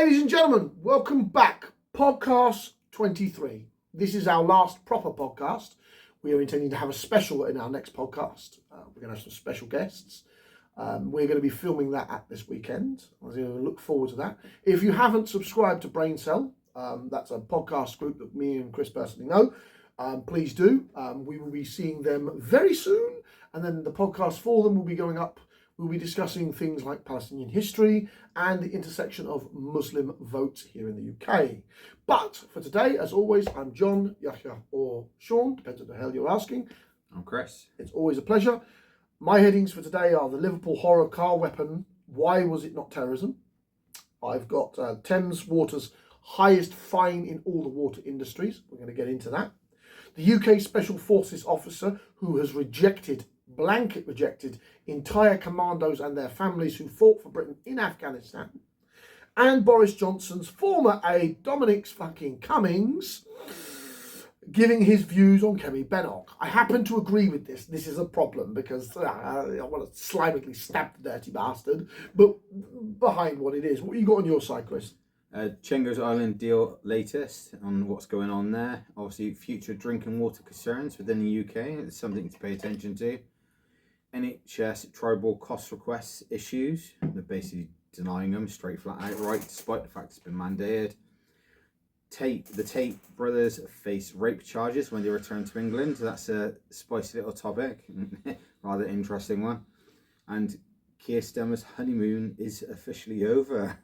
Ladies and gentlemen, welcome back. Podcast 23. This is our last proper podcast. We are intending to have a special in our next podcast. We're going to have some special guests. We're going to be filming that at this weekend. I was going to look forward to that. If you haven't subscribed to Brain Cell, that's a podcast group that me and Chris personally know. Please do. We will be seeing them very soon. And then the podcast for them will be going up. We'll be discussing things like Palestinian history and the intersection of Muslim votes here in the UK. But for today, as always, I'm John, Yahya, or Sean, depends on the hell you're asking. I'm Chris. It's always a pleasure. My headings for today are the Liverpool horror car weapon. Why was it not terrorism? I've got Thames Water's highest fine in all the water industries. We're going to get into that. The UK Special Forces officer who has blanket rejected entire commandos and their families who fought for Britain in Afghanistan, and Boris Johnson's former aide Dominic fucking Cummings giving his views on 𝐃𝐨𝐽. I happen to agree with this. This is a problem because I want to slimily stab the dirty bastard, but behind what it is. What you got on your side, Chris? 𝐶𝐭 Island deal latest on what's going on there. Obviously, future drinking water concerns within the UK. It's something to pay attention to. NHS tribal cost requests issues. They're basically denying them straight flat outright, despite the fact it's been mandated. The Tate brothers face rape charges when they return to England. That's a spicy little topic, rather interesting one. And Keir Starmer's honeymoon is officially over.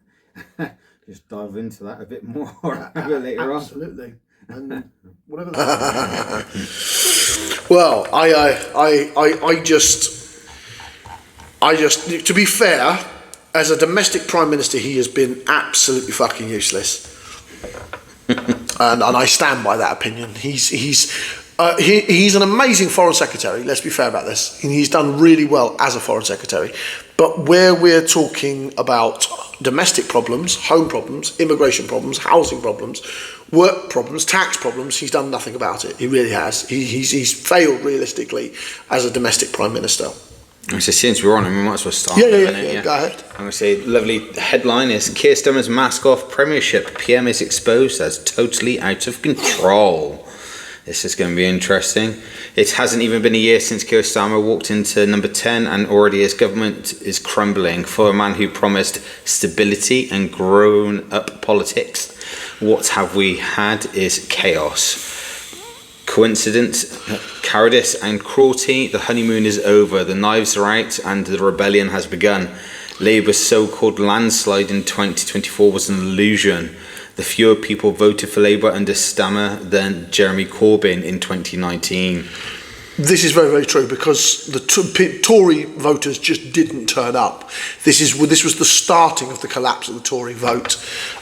Just dive into that a bit more later on. Absolutely. And whatever. Well, I just, to be fair, as a domestic prime minister, he has been absolutely fucking useless, and I stand by that opinion. He's an amazing foreign secretary. Let's be fair about this. He's done really well as a foreign secretary, but where we're talking about domestic problems, home problems, immigration problems, housing problems, work problems, tax problems, he's done nothing about it. He really has. He's failed realistically as a domestic prime minister. So since we're on, we might as well start. Yeah. Go ahead. I'm going to say, lovely headline is Keir Starmer's mask off premiership. PM is exposed as totally out of control. This is going to be interesting. It hasn't even been a year since Keir Starmer walked into number 10 and already his government is crumbling. For a man who promised stability and grown-up politics, what have we had is chaos. Coincidence, cowardice and cruelty. The honeymoon is over, the knives are out and the rebellion has begun. Labour's so-called landslide in 2024 was an illusion. The fewer people voted for Labour under Starmer than Jeremy Corbyn in 2019. This is very, very true because the Tory voters just didn't turn up. This was the starting of the collapse of the Tory vote.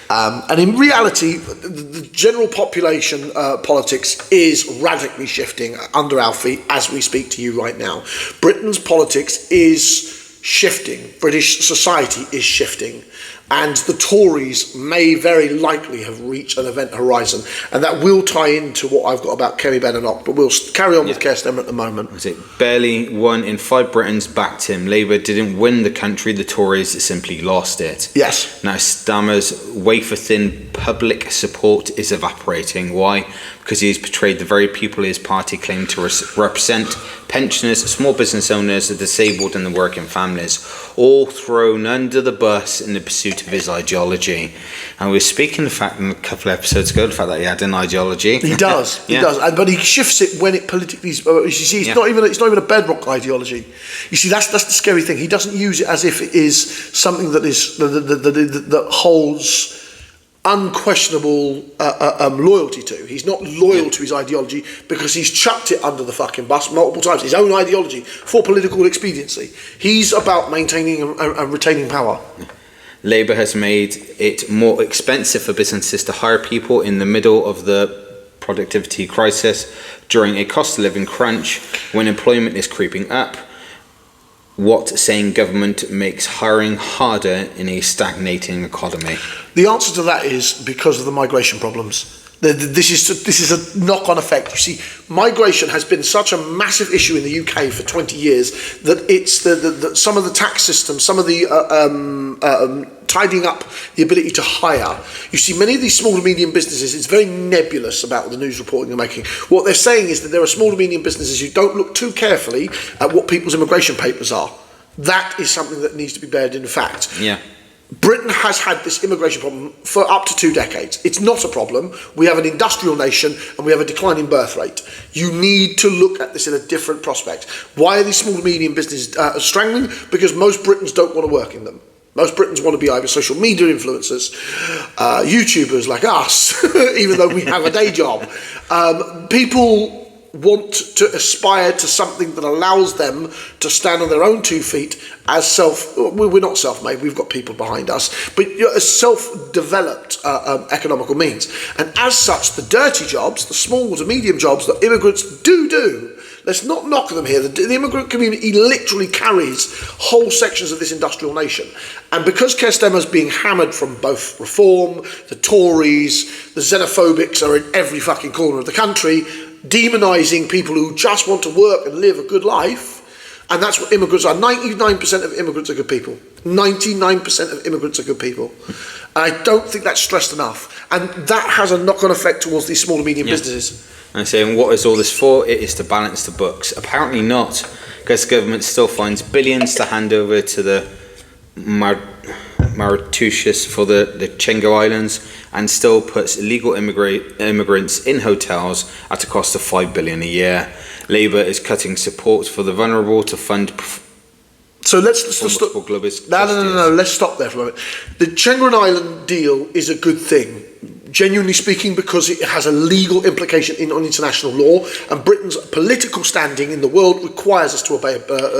And in reality, the general population politics is radically shifting under our feet as we speak to you right now. Britain's politics is shifting. British society is shifting. And the Tories may very likely have reached an event horizon. And that will tie into what I've got about 𝐃𝐨𝐽. But we'll carry on with Keir Starmer at the moment. That's it. Barely 1 in 5 Britons backed him. Labour didn't win the country, the Tories simply lost it. Yes. Now Starmer's wafer-thin public support is evaporating. Why? Because he's betrayed the very people his party claimed to represent. Pensioners, small business owners, the disabled and the working families, all thrown under the bus in the pursuit of his ideology. And we were speaking the fact in a couple of episodes ago, the fact that he had an ideology. He does, he does, but he shifts it when it politically. You see, it's not even a bedrock ideology. You see, that's the scary thing. He doesn't use it as if it is something that is that holds unquestionable loyalty to. He's not loyal to his ideology because he's chucked it under the fucking bus multiple times. His own ideology for political expediency. He's about maintaining and retaining power. Labour has made it more expensive for businesses to hire people in the middle of the productivity crisis during a cost of living crunch when employment is creeping up. What saying government makes hiring harder in a stagnating economy? The answer to that is because of the migration problems. This is a knock-on effect. You see, migration has been such a massive issue in the UK for 20 years that it's some of the tax systems, some of the tidying up the ability to hire. You see, many of these small to medium businesses, it's very nebulous about the news reporting they're making. What they're saying is that there are small to medium businesses who don't look too carefully at what people's immigration papers are. That is something that needs to be bared in fact. Yeah. Britain has had this immigration problem for up to 2 decades. It's not a problem. We have an industrial nation and we have a declining birth rate. You need to look at this in a different prospect. Why are these small to medium businesses strangling? Because most Britons don't want to work in them. Most Britons want to be either social media influencers, YouTubers like us, even though we have a day job. People want to aspire to something that allows them to stand on their own 2 feet as we're not self-made, we've got people behind us, but as self-developed economical means. And as such, the dirty jobs, the small to medium jobs that immigrants do, let's not knock them here. The immigrant community literally carries whole sections of this industrial nation. And because Keir Starmer is being hammered from both Reform, the Tories, the xenophobics are in every fucking corner of the country, demonising people who just want to work and live a good life. And that's what immigrants are. 99% of immigrants are good people. 99% of immigrants are good people. And I don't think that's stressed enough. And that has a knock-on effect towards these small and medium businesses. And saying, what is all this for? It is to balance the books. Apparently not, because the government still finds billions to hand over to the Mauritius for the 𝐬𝐿𝐫𝐾 Islands, and still puts illegal immigrants in hotels at a cost of $5 billion a year. Labour is cutting support for the vulnerable to fund. So let's stop. No. Let's stop there for a moment. The 𝐬𝐿𝐫𝐾 Island deal is a good thing, genuinely speaking, because it has a legal implication on international law, and Britain's political standing in the world requires us to obey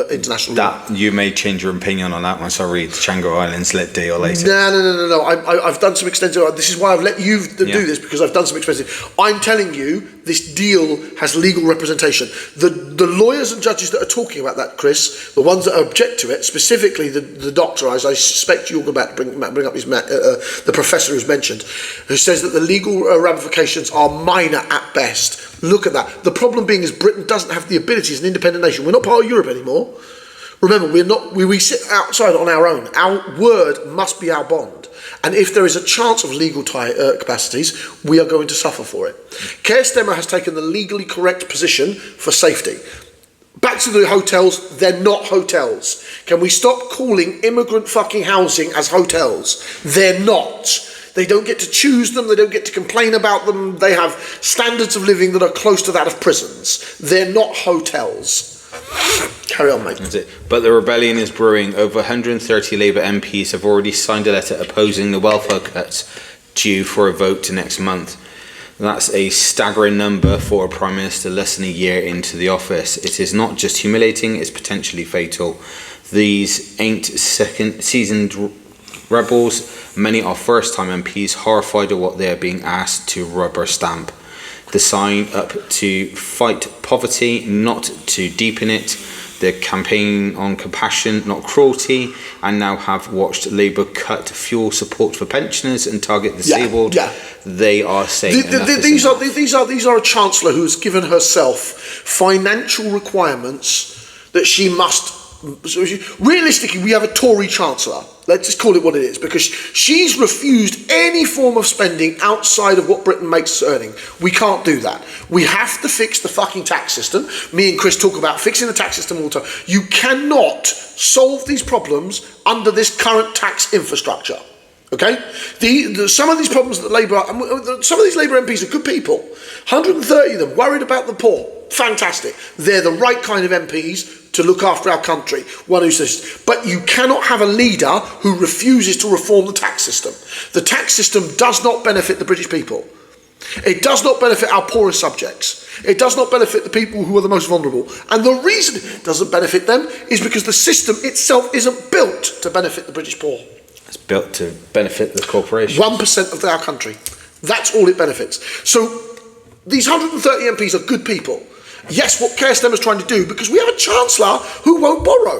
international law. You may change your opinion on that once I read 𝐬𝐿𝐫𝐾 Islands deal later. No. I've done some extensive. This is why I've let you do this, because I've done some expensive. I'm telling you, this deal has legal representation. The lawyers and judges that are talking about that, Chris, the ones that object to it, specifically the doctor, as I suspect you're about to bring up his the professor who's mentioned, who says that the legal ramifications are minor at best. Look at that. The problem being is Britain doesn't have the ability as an independent nation. We're not part of Europe anymore. Remember, we sit outside on our own. Our word must be our bond. And if there is a chance of legal capacities, we are going to suffer for it. Keir Starmer has taken the legally correct position for safety. Back to the hotels, they're not hotels. Can we stop calling immigrant fucking housing as hotels? They're not. They don't get to choose them, they don't get to complain about them, they have standards of living that are close to that of prisons. They're not hotels. Carry on, mate. That's it. But the rebellion is brewing. Over 130 Labour MPs have already signed a letter opposing the welfare cuts due for a vote next month. That's a staggering number for a Prime Minister less than a year into the office. It is not just humiliating, it's potentially fatal. These ain't seasoned rebels. Many are first-time MPs horrified at what they are being asked to rubber stamp. The sign up to fight poverty, not to deepen it. The campaign on compassion, not cruelty, and now have watched Labour cut fuel support for pensioners and target disabled. They are saying these are a chancellor who has given herself financial requirements that she must. Realistically, we have a Tory chancellor. Let's just call it what it is, because she's refused any form of spending outside of what Britain makes earning. We can't do that. We have to fix the fucking tax system. Me and Chris talk about fixing the tax system all the time. You cannot solve these problems under this current tax infrastructure. Okay? Some of these problems that some of these Labour MPs are good people. 130 of them worried about the poor. Fantastic. They're the right kind of MPs to look after our country. One who says, but you cannot have a leader who refuses to reform the tax system. The tax system does not benefit the British people. It does not benefit our poorest subjects. It does not benefit the people who are the most vulnerable. And the reason it doesn't benefit them is because the system itself isn't built to benefit the British poor. It's built to benefit the corporations. 1% of our country. That's all it benefits. So these 130 MPs are good people. Yes, what Keir Starmer is trying to do, because we have a chancellor who won't borrow,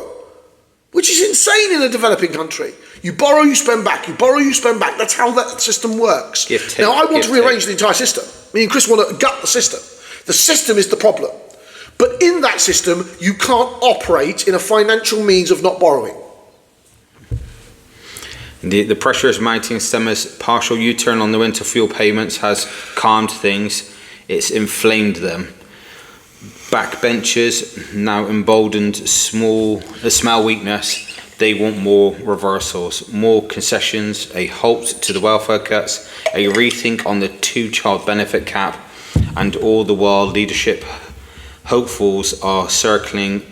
which is insane in a developing country. You borrow, you spend back. You borrow, you spend back. That's how that system works. Now, I want to rearrange the entire system. Me and Chris want to gut the system. The system is the problem. But in that system, you can't operate in a financial means of not borrowing. The pressure is mounting. Starmer's partial U-turn on the winter fuel payments has calmed things. It's inflamed them. Backbenchers, now emboldened, smell weakness. They want more reversals, more concessions, a halt to the welfare cuts, a rethink on the 2-child benefit cap, and all the while leadership hopefuls are circling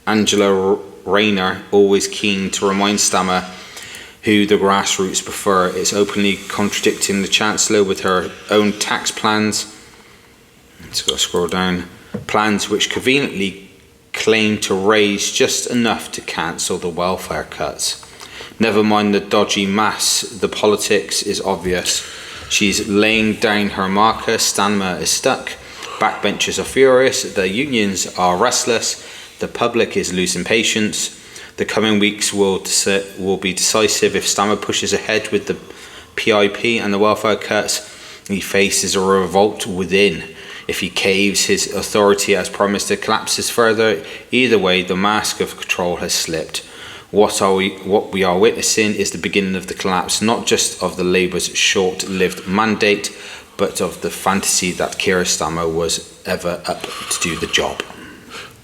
Angela Rayner, always keen to remind Starmer who the grassroots prefer. It's openly contradicting the Chancellor with her own tax plans. Let's go scroll down. Plans which conveniently claim to raise just enough to cancel the welfare cuts. Never mind the dodgy maths, the politics is obvious. She's laying down her marker. Starmer is stuck. Backbenchers are furious. The unions are restless. The public is losing patience. The coming weeks will be decisive. If Starmer pushes ahead with the PIP and the welfare cuts, he faces a revolt within. If he caves, his authority as promised to collapses further. Either way, the mask of control has slipped. What we are witnessing is the beginning of the collapse, not just of the Labour's short-lived mandate, but of the fantasy that Keir Starmer was ever up to do the job.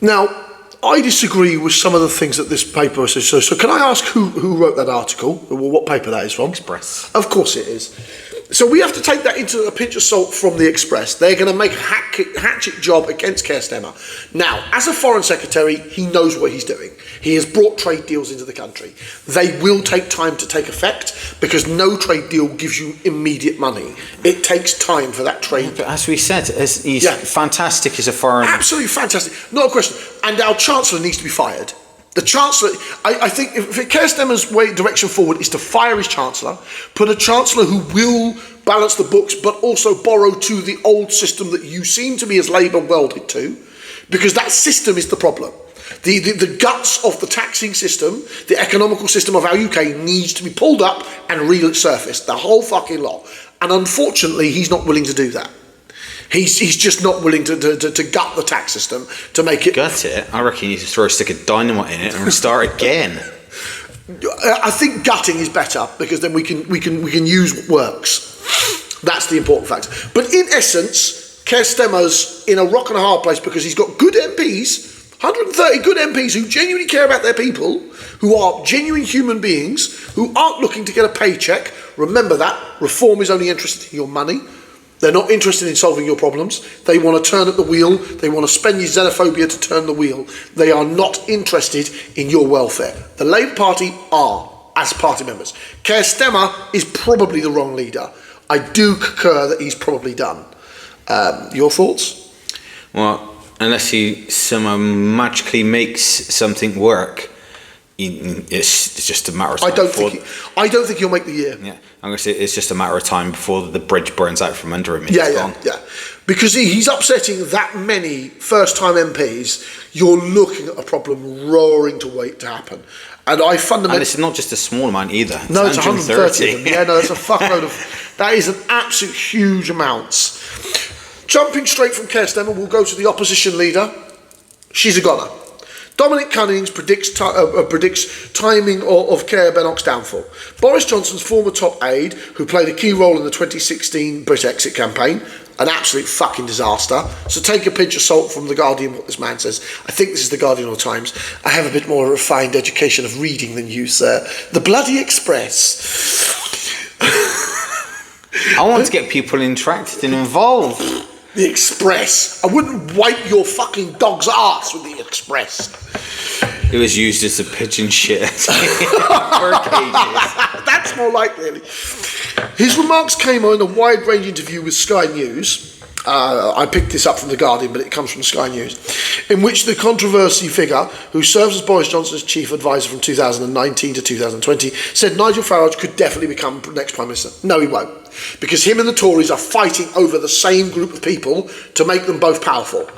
Now, I disagree with some of the things that this paper says. So can I ask who wrote that article? Or what paper that is from? Express. Of course it is. So we have to take that into a pinch of salt from the Express. They're going to make a hatchet job against Keir Starmer. Now, as a Foreign Secretary, he knows what he's doing. He has brought trade deals into the country. They will take time to take effect because no trade deal gives you immediate money. It takes time for that trade. But as we said, he's fantastic as a foreign... Absolutely fantastic. Not a question. And our Chancellor needs to be fired. The Chancellor, I think if Keir Starmer's direction forward is to fire his Chancellor, put a Chancellor who will balance the books but also borrow to the old system that you seem to be as Labour welded to, because that system is the problem. The guts of the taxing system, the economical system of our UK needs to be pulled up and resurfaced, the whole fucking lot. And unfortunately, he's not willing to do that. He's just not willing to gut the tax system to make it... Gut it? I reckon you need to throw a stick of dynamite in it and start again. I think gutting is better because then we can use what works. That's the important factor. But in essence, Keir Starmer's in a rock and a hard place because he's got good MPs, 130 good MPs who genuinely care about their people, who are genuine human beings, who aren't looking to get a paycheck. Remember that. Reform is only interested in your money. They're not interested in solving your problems. They want to turn at the wheel. They want to spend your xenophobia to turn the wheel. They are not interested in your welfare. The Labour Party are, as party members. Keir Starmer is probably the wrong leader. I do concur that he's probably done. Your thoughts? Well, unless he somehow magically makes something work, it's just a matter of time. I don't think he'll make the year. Yeah, I'm going to say it's just a matter of time before the bridge burns out from under him. And he's gone. Because he's upsetting that many first-time MPs. You're looking at a problem roaring to wait to happen. And and it's not just a small amount either. No, it's 130 of them. Yeah, no, that's a fuckload of... That is an absolute huge amount. Jumping straight from Keir Starmer, we'll go to the opposition leader. She's a goner. Dominic Cummings predicts timing of Keir Bennock's downfall. Boris Johnson's former top aide, who played a key role in the 2016 Brexit campaign, an absolute fucking disaster. So take a pinch of salt from The Guardian, what this man says. I think this is The Guardian or Times. I have a bit more refined education of reading than you, sir. The bloody Express. I want to get people interacted and involved. The Express. I wouldn't wipe your fucking dog's arse with the Express. It was used as a pigeon shit. That's more like really. His remarks came on a wide-range interview with Sky News. I picked this up from The Guardian, but it comes from Sky News, in which the controversy figure, who serves as Boris Johnson's chief advisor from 2019 to 2020, said Nigel Farage could definitely become next Prime Minister. No, he won't. Because him and the Tories are fighting over the same group of people to make them both powerful.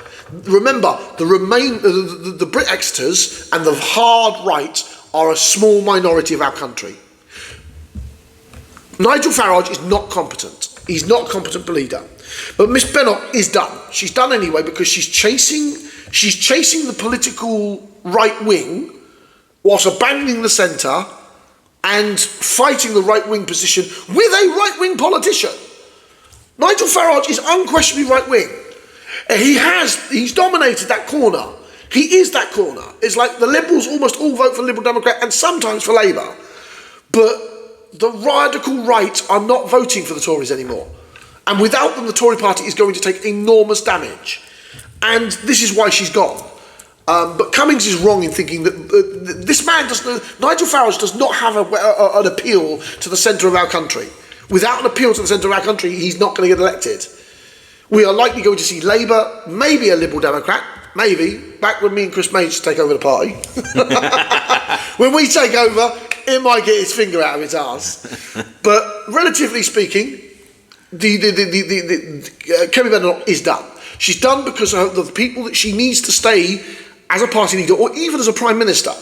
Remember, the Brexiters and the hard right are a small minority of our country. Nigel Farage is not competent. He's not a competent leader. But Miss Bennock is done. She's done anyway because she's chasing the political right wing whilst abandoning the centre and fighting the right-wing position with a right-wing politician. Nigel Farage is unquestionably right-wing. He's dominated that corner. He is that corner. It's like the Liberals almost all vote for Liberal Democrat and sometimes for Labour. But the radical right are not voting for the Tories anymore. And without them, the Tory party is going to take enormous damage. And this is why she's gone. But Cummings is wrong in thinking that this man Nigel Farage does not have an appeal to the centre of our country. Without an appeal to the centre of our country, he's not going to get elected. We are likely going to see Labour, maybe a Liberal Democrat, maybe, back when me and Chris May used to take over the party. When we take over, it might get his finger out of its arse. But relatively speaking, Kemi Badenoch is done. She's done because of the people that she needs to stay as a party leader or even as a prime minister.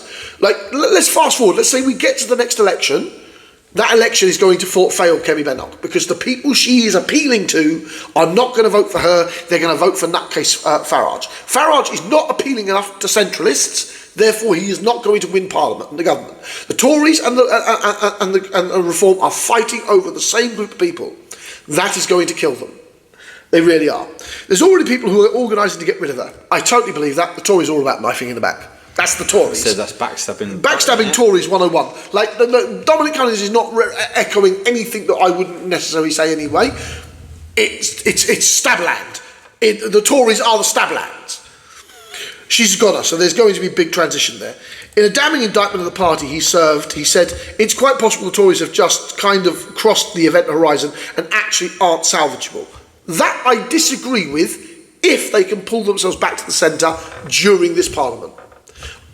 Like, let's fast forward. Let's say we get to the next election. That election is going to fail Kemi Badenoch because the people she is appealing to are not going to vote for her. They're going to vote for nutcase Farage. Farage is not appealing enough to centralists. Therefore, he is not going to win Parliament and the government. The Tories and the Reform are fighting over the same group of people. That is going to kill them. They really are. There's already people who are organising to get rid of her. I totally believe that. The Tories are all about knifing in the back. That's the Tories. So that's backstabbing. Backstabbing Tories 101. Like, Dominic Cummings is not echoing anything that I wouldn't necessarily say anyway. It's stabland. The Tories are the stablands. She's got us, so there's going to be a big transition there. In a damning indictment of the party he served, he said, it's quite possible the Tories have just kind of crossed the event horizon and actually aren't salvageable. That I disagree with if they can pull themselves back to the centre during this Parliament.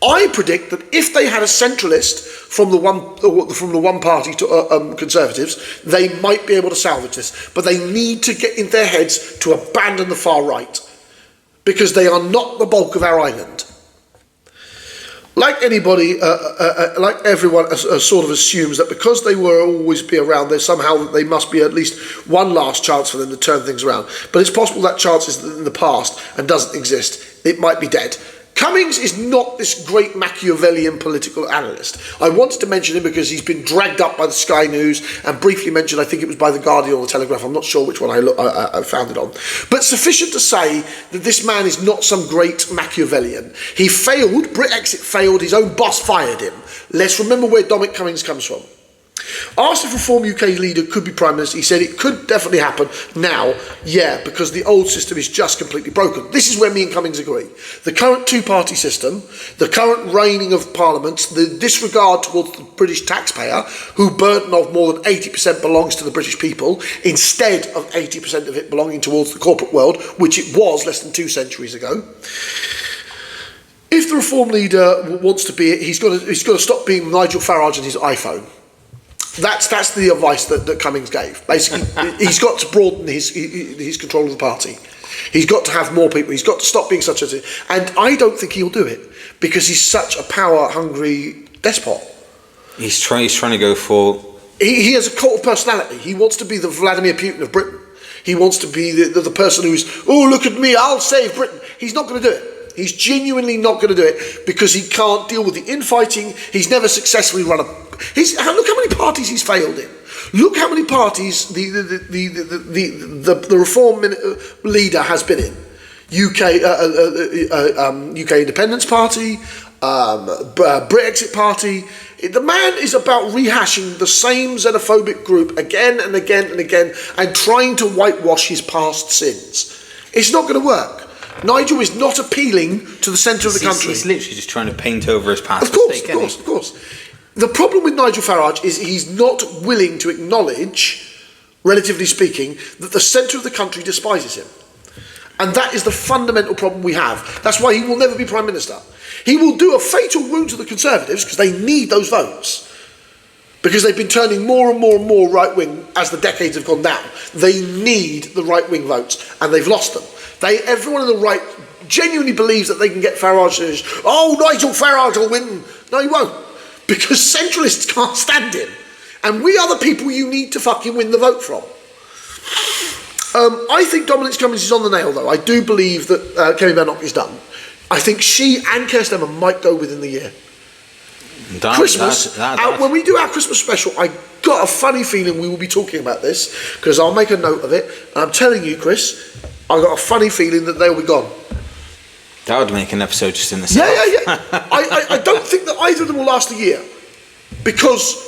I predict that if they had a centralist from the one party to Conservatives, they might be able to salvage this. But they need to get in their heads to abandon the far right, because they are not the bulk of our island. Like anybody, like everyone sort of assumes that because they will always be around, there's somehow that they must be at least one last chance for them to turn things around. But it's possible that chance is in the past and doesn't exist. It might be dead. Cummings is not this great Machiavellian political analyst. I wanted to mention him because he's been dragged up by the Sky News and briefly mentioned, I think it was by the Guardian or the Telegraph, I'm not sure which one I found it on. But sufficient to say that this man is not some great Machiavellian. He failed, Brexit failed, his own boss fired him. Let's remember where Dominic Cummings comes from. Asked if Reform UK leader could be Prime Minister, he said it could definitely happen now, yeah, because the old system is just completely broken. This is where me and Cummings agree. The current two-party system, the current reigning of parliaments, the disregard towards the British taxpayer, who burden of more than 80% belongs to the British people, instead of 80% of it belonging towards the corporate world, which it was less than 2 centuries ago. If the Reform leader wants to be it, he's got to stop being Nigel Farage and his iPhone. That's the advice that Cummings gave. Basically, he's got to broaden his control of the party. He's got to have more people. He's got to stop being such a... And I don't think he'll do it because he's such a power-hungry despot. He's trying to go for... He has a cult of personality. He wants to be the Vladimir Putin of Britain. He wants to be the person who's, oh, look at me, I'll save Britain. He's not going to do it. He's genuinely not going to do it because he can't deal with the infighting. He's never successfully run a... look how many parties he's failed in. Look how many parties the Reform leader has been in. UK Independence Party, Brexit Party. The man is about rehashing the same xenophobic group again and again and again and trying to whitewash his past sins. It's not going to work. Nigel is not appealing to the centre of the country. He's literally just trying to paint over his past mistake. Of course. The problem with Nigel Farage is he's not willing to acknowledge, relatively speaking, that the centre of the country despises him. And that is the fundamental problem we have. That's why he will never be Prime Minister. He will do a fatal wound to the Conservatives because they need those votes. Because they've been turning more and more and more right-wing as the decades have gone down. They need the right-wing votes and they've lost them. Everyone on the right genuinely believes that they can get Farage to, oh, Nigel Farage will win. No, he won't. Because centralists can't stand him. And we are the people you need to fucking win the vote from. I think Dominic Cummings is on the nail, though. I do believe that Kemi Badenoch is done. I think she and Keir Starmer might go within the year. Christmas, when we do our Christmas special, I got a funny feeling we will be talking about this, because I'll make a note of it. And I'm telling you, Chris, I got a funny feeling that they'll be gone. That would make an episode just in the south. Yeah. I don't think that either of them will last a year, because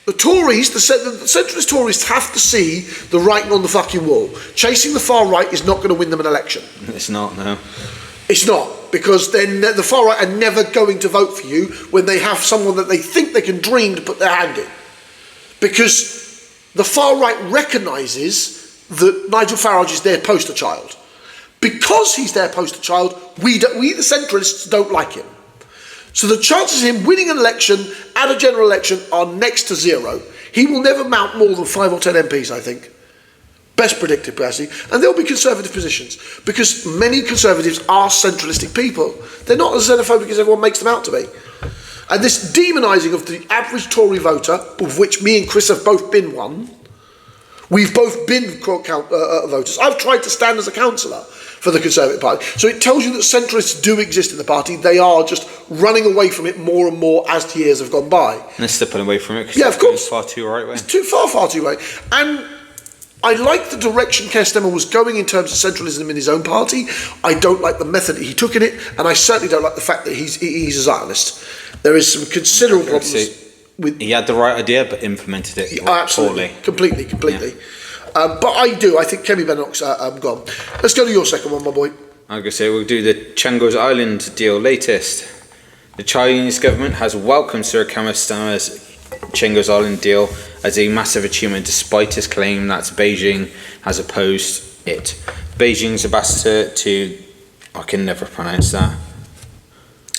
the Tories, the centralist Tories, have to see the writing on the fucking wall. Chasing the far right is not going to win them an election. It's not, no. It's not, because then the far right are never going to vote for you when they have someone that they think they can dream to put their hand in. Because the far right recognises that Nigel Farage is their poster child. Because he's their poster child, we the centrists don't like him. So the chances of him winning an election at a general election are next to zero. He will never mount more than 5 or 10 MPs, I think. Best predicted, Percy. And there'll be conservative positions, because many conservatives are centralistic people. They're not as xenophobic as everyone makes them out to be. And this demonising of the average Tory voter, of which me and Chris have both been one, we've both been voters. I've tried to stand as a councillor for the Conservative Party. So it tells you that centrists do exist in the party. They are just running away from it more and more as the years have gone by. And they're stepping away from it because of course. It's far too right way. It's far too right. And I like the direction Keir Starmer was going in terms of centralism in his own party. I don't like the method that he took in it, and I certainly don't like the fact that he's a Zionist. There is some considerable problems with. He had the right idea, but implemented it absolutely, poorly. Completely. Yeah. But I think Kemi Badenoch's gone. Let's go to your second one, my boy. I'm going to say we'll do the 𝐶𝐭 Island deal latest. The Chinese government has welcomed Sir Keir Starmer's 𝐶𝐭 Island deal as a massive achievement, despite his claim that Beijing has opposed it. Beijing's ambassador to, I can never pronounce that.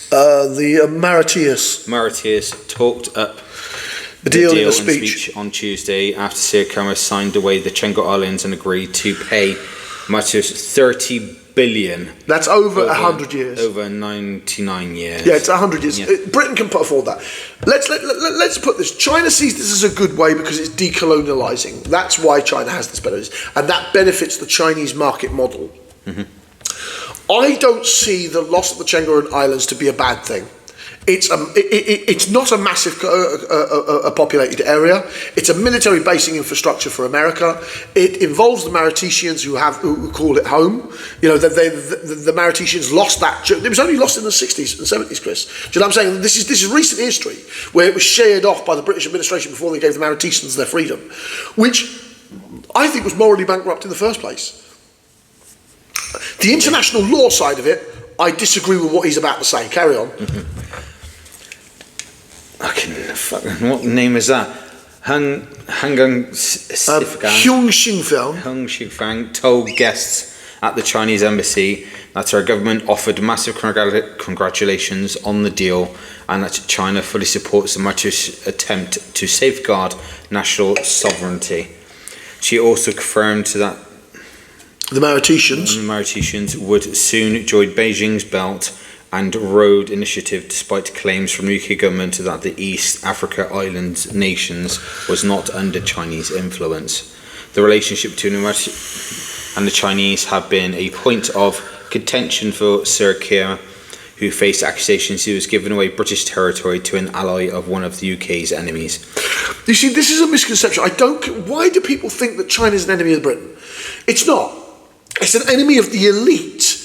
The Mauritius talked up the deal in a a speech on Tuesday after Sir Keir signed away the 𝐶𝐭 Islands and agreed to pay Mauritius 30 billion. That's over 100 years. Over 99 years. Yeah, it's 100 years. Yeah. Britain can afford that. Let's put this. China sees this as a good way because it's decolonialising. That's why China has this benefit, and that benefits the Chinese market model. Mm-hmm. I don't see the loss of the 𝐶𝐭 Islands to be a bad thing. It's not a massive populated area. It's a military basing infrastructure for America. It involves the Mauritians who call it home. You know, the Mauritians lost that. It was only lost in the 60s and 70s, Chris. Do you know what I'm saying? This is recent history where it was shared off by the British administration before they gave the Mauritanians their freedom, which I think was morally bankrupt in the first place. The international law side of it, I disagree with what he's about to say. Carry on. Mm-hmm. What name is that? 𝐻𝐭 Xingfang told guests at the Chinese embassy that our government offered massive congratulations on the deal and that China fully supports the Mauritius attempt to safeguard national sovereignty. She also confirmed that the Mauritians would soon join Beijing's Belt and Road Initiative, despite claims from the UK government that the East Africa Islands nations was not under Chinese influence. The relationship between the Mauritius and the Chinese have been a point of contention for Sir Keir, who faced accusations he was giving away British territory to an ally of one of the UK's enemies. You see, this is a misconception. Why do people think that China is an enemy of Britain? It's not. It's an enemy of the elite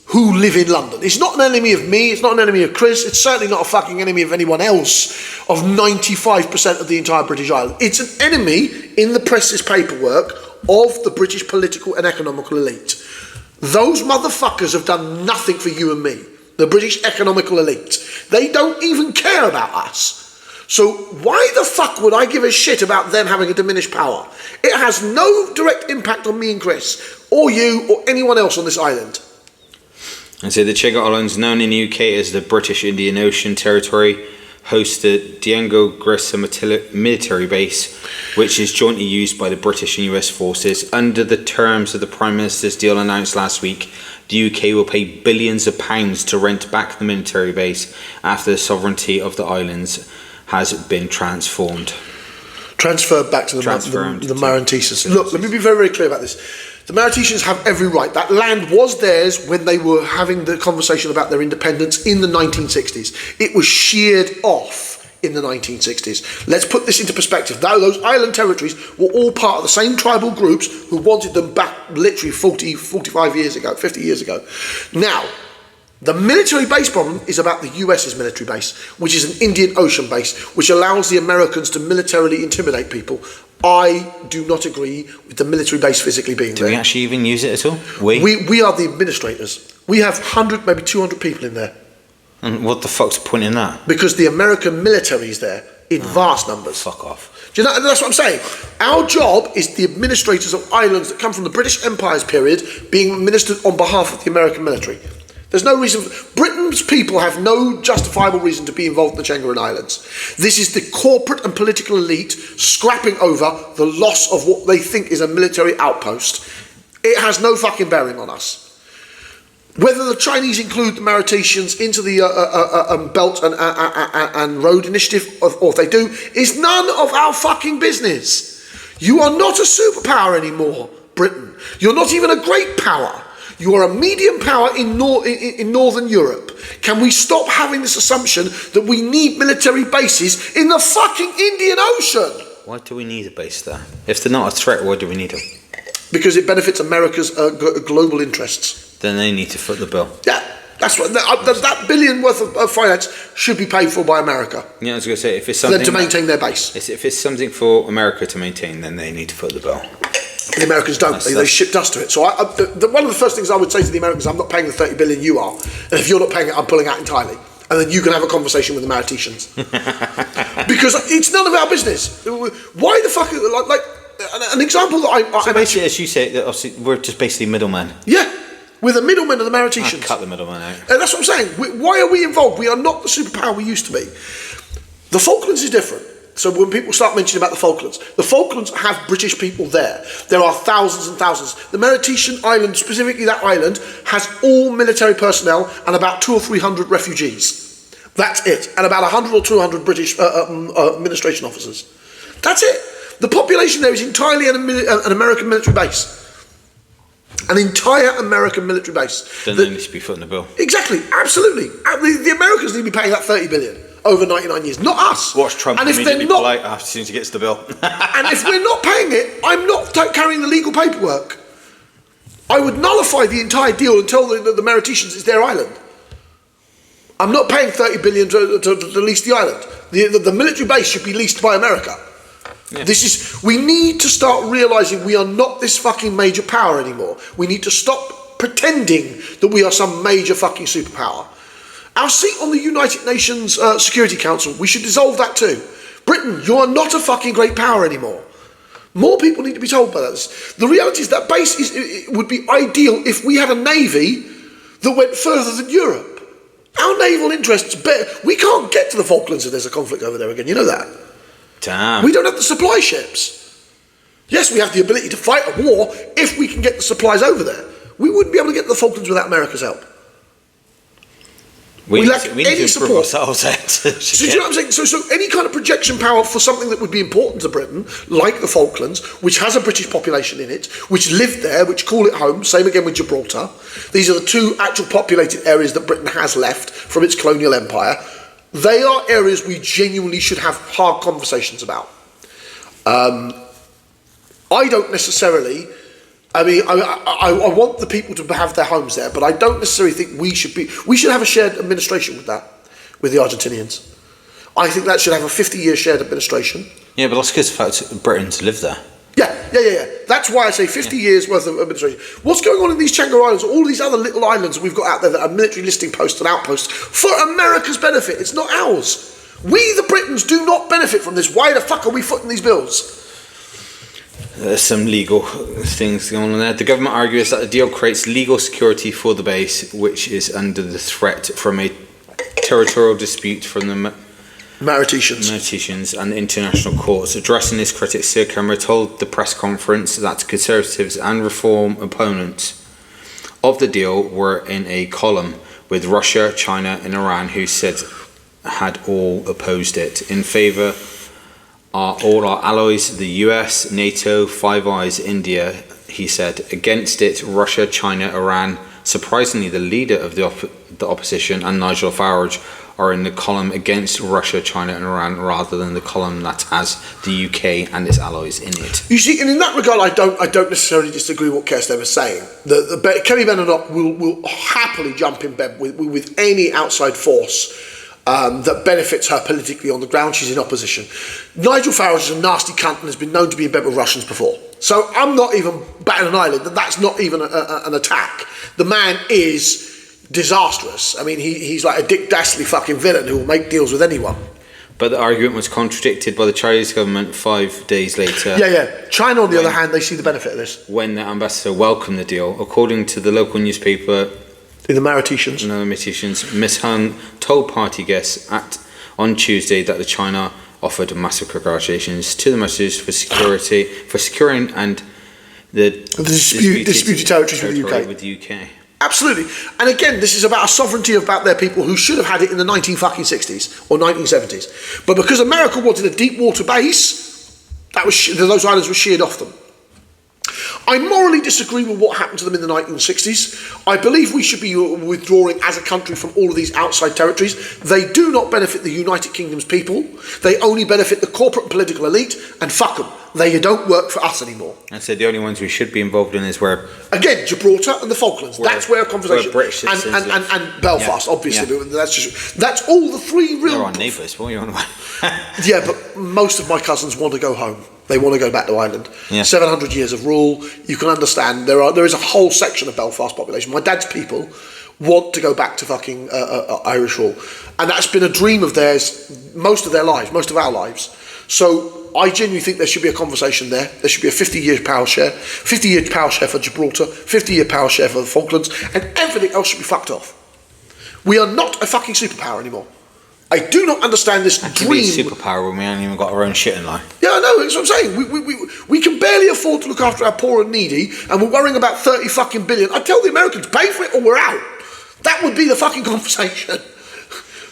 who live in London. It's not an enemy of me, it's not an enemy of Chris, it's certainly not a fucking enemy of anyone else, of 95% of the entire British Island. It's an enemy in the press's paperwork of the British political and economical elite. Those motherfuckers have done nothing for you and me, the British economical elite. They don't even care about us. So why the fuck would I give a shit about them having a diminished power? It has no direct impact on me and Chris, or you, or anyone else on this island. And so the 𝐶𝐭 Islands, known in the UK as the British Indian Ocean Territory, host the 𝐷iego-Gressa military base, which is jointly used by the British and US forces. Under the terms of the Prime Minister's deal announced last week, the UK will pay billions of pounds to rent back the military base after the sovereignty of the islands has been transferred back to the Mauritians. Look, let me be very, very clear about this. The Mauritanians have every right. That land was theirs when they were having the conversation about their independence in the 1960s. It was sheared off in the 1960s. Let's put this into perspective. Now, those island territories were all part of the same tribal groups who wanted them back literally 40, 45 years ago, 50 years ago. Now, the military base problem is about the US's military base, which is an Indian Ocean base, which allows the Americans to militarily intimidate people. I do not agree with the military base physically being there. Do we actually even use it at all? We are the administrators. We have 100, maybe 200 people in there. And what the fuck's the point in that? Because the American military is there in vast numbers. Fuck off. Do you know, that's what I'm saying. Our job is the administrators of islands that come from the British Empire's period being administered on behalf of the American military. There's no reason. Britain's people have no justifiable reason to be involved in the 𝐶𝐿 Islands. This is the corporate and political elite scrapping over the loss of what they think is a military outpost. It has no fucking bearing on us. Whether the Chinese include the Mauritians into the Belt and Road Initiative, or if they do, is none of our fucking business. You are not a superpower anymore, Britain. You're not even a great power. You are a medium power in Northern Europe. Can we stop having this assumption that we need military bases in the fucking Indian Ocean? Why do we need a base there? If they're not a threat, why do we need them? Because it benefits America's global interests. Then they need to foot the bill. Yeah, that's what that billion worth of finance should be paid for by America. Yeah, I was going to say, if it's something to maintain their base. If it's something for America to maintain, then they need to foot the bill. The Americans don't. They shipped us to it. So one of the first things I would say to the Americans, I'm not paying the 30 billion you are, and if you're not paying it, I'm pulling out entirely. And then you can have a conversation with the Mauritians. Because it's none of our business. Why the fuck, like an example that I basically, as you say, that obviously we're just basically middlemen. Yeah, we're the middlemen of the Mauritians. Cut the middleman out. And that's what I'm saying. Why are we involved? We are not the superpower we used to be. The Falklands is different. So when people start mentioning about the Falklands have British people there. There are thousands and thousands. The Mauritian island, specifically that island, has all military personnel and about 200 or 300 refugees. That's it. And about 100 or 200 British administration officers. That's it. The population there is entirely an American military base. An entire American military base. Then they need to be footing the bill. Exactly. Absolutely. The Americans need to be paying that 30 billion. Over 99 years, not us. Watch Trump and if immediately they're not, polite as soon as he gets the bill. And if we're not paying it, I'm not carrying the legal paperwork. I would nullify the entire deal and tell the Mauritians it's their island. I'm not paying 30 billion to lease the island. The military base should be leased by America. Yeah. We need to start realising we are not this fucking major power anymore. We need to stop pretending that we are some major fucking superpower. Our seat on the United Nations Security Council, we should dissolve that too. Britain, you are not a fucking great power anymore. More people need to be told about this. The reality is that base it would be ideal if we had a navy that went further than Europe. Our naval interests, we can't get to the Falklands if there's a conflict over there again, you know that? Damn. We don't have the supply ships. Yes, we have the ability to fight a war if we can get the supplies over there. We wouldn't be able to get to the Falklands without America's help. We lack any support. So do you know what I'm saying? So any kind of projection power for something that would be important to Britain, like the Falklands, which has a British population in it, which live there, which call it home, same again with Gibraltar. These are the two actual populated areas that Britain has left from its colonial empire. They are areas we genuinely should have hard conversations about. I don't necessarily... I mean, I want the people to have their homes there, but I don't necessarily think we should have a shared administration with the Argentinians. I think that should have a 50-year shared administration. Yeah, but that's because the fact Britain's live there. Yeah. That's why I say 50 years worth of administration. What's going on in these 𝐶𝐿 Islands, all these other little islands that we've got out there that are military listing posts and outposts for America's benefit? It's not ours. We, the Britons, do not benefit from this. Why the fuck are we footing these bills? There's some legal things going on there. The government argues that the deal creates legal security for the base, which is under the threat from a territorial dispute from the Mauritians and international courts. Addressing this, critic 𝐶𝐿 told the press conference that Conservatives and Reform opponents of the deal were in a column with Russia, China and Iran, who said had all opposed it. In favour are all our allies, the US, NATO, Five Eyes, India, he said. Against it, Russia, China, Iran. Surprisingly, the leader of the opposition and Nigel Farage are in the column against Russia, China and Iran rather than the column that has the UK and its allies in it. You see, and in that regard, I don't necessarily disagree with what 𝐾𝐨𝐬 is saying. Kemi Badenoch will happily jump in bed with any outside force that benefits her politically on the ground. She's in opposition. Nigel Farage is a nasty cunt and has been known to be in bed with Russians before. So I'm not even batting an eyelid. That's not even an attack. The man is disastrous. I mean, he's like a Dick Dastardly fucking villain who will make deals with anyone. But the argument was contradicted by the Chinese government 5 days later. Yeah. China, on the other hand, they see the benefit of this. When the ambassador welcomed the deal, according to the local newspaper, The Mariticians. Miss Hung told party guests on Tuesday that the China offered massive congratulations to the messages for securing and the disputed territories with the UK. Absolutely. And again, this is about a sovereignty about their people who should have had it in the 1960s or 1970s. But because America wanted a deep water base, those islands were sheared off them. I morally disagree with what happened to them in the 1960s. I believe we should be withdrawing as a country from all of these outside territories. They do not benefit the United Kingdom's people. They only benefit the corporate and political elite, and fuck them. They don't work for us anymore. And so the only ones we should be involved in is where... Again, Gibraltar and the Falklands. That's where a conversation... British and Belfast, obviously. Yeah. That's all the three real... They're our neighbours. What are you on about? Yeah, but most of my cousins want to go home. They want to go back to Ireland. Yeah. 700 years of rule. You can understand. There is a whole section of Belfast population. My dad's people want to go back to fucking Irish rule. And that's been a dream of theirs most of their lives, most of our lives. So I genuinely think there should be a conversation there. There should be a 50-year power share. 50-year power share for Gibraltar. 50-year power share for the Falklands. And everything else should be fucked off. We are not a fucking superpower anymore. I do not understand this dream. Be a superpower when we haven't even got our own shit in life. Yeah, I know, that's what I'm saying. We can barely afford to look after our poor and needy, and we're worrying about 30 fucking billion. I tell the Americans, pay for it or we're out. That would be the fucking conversation.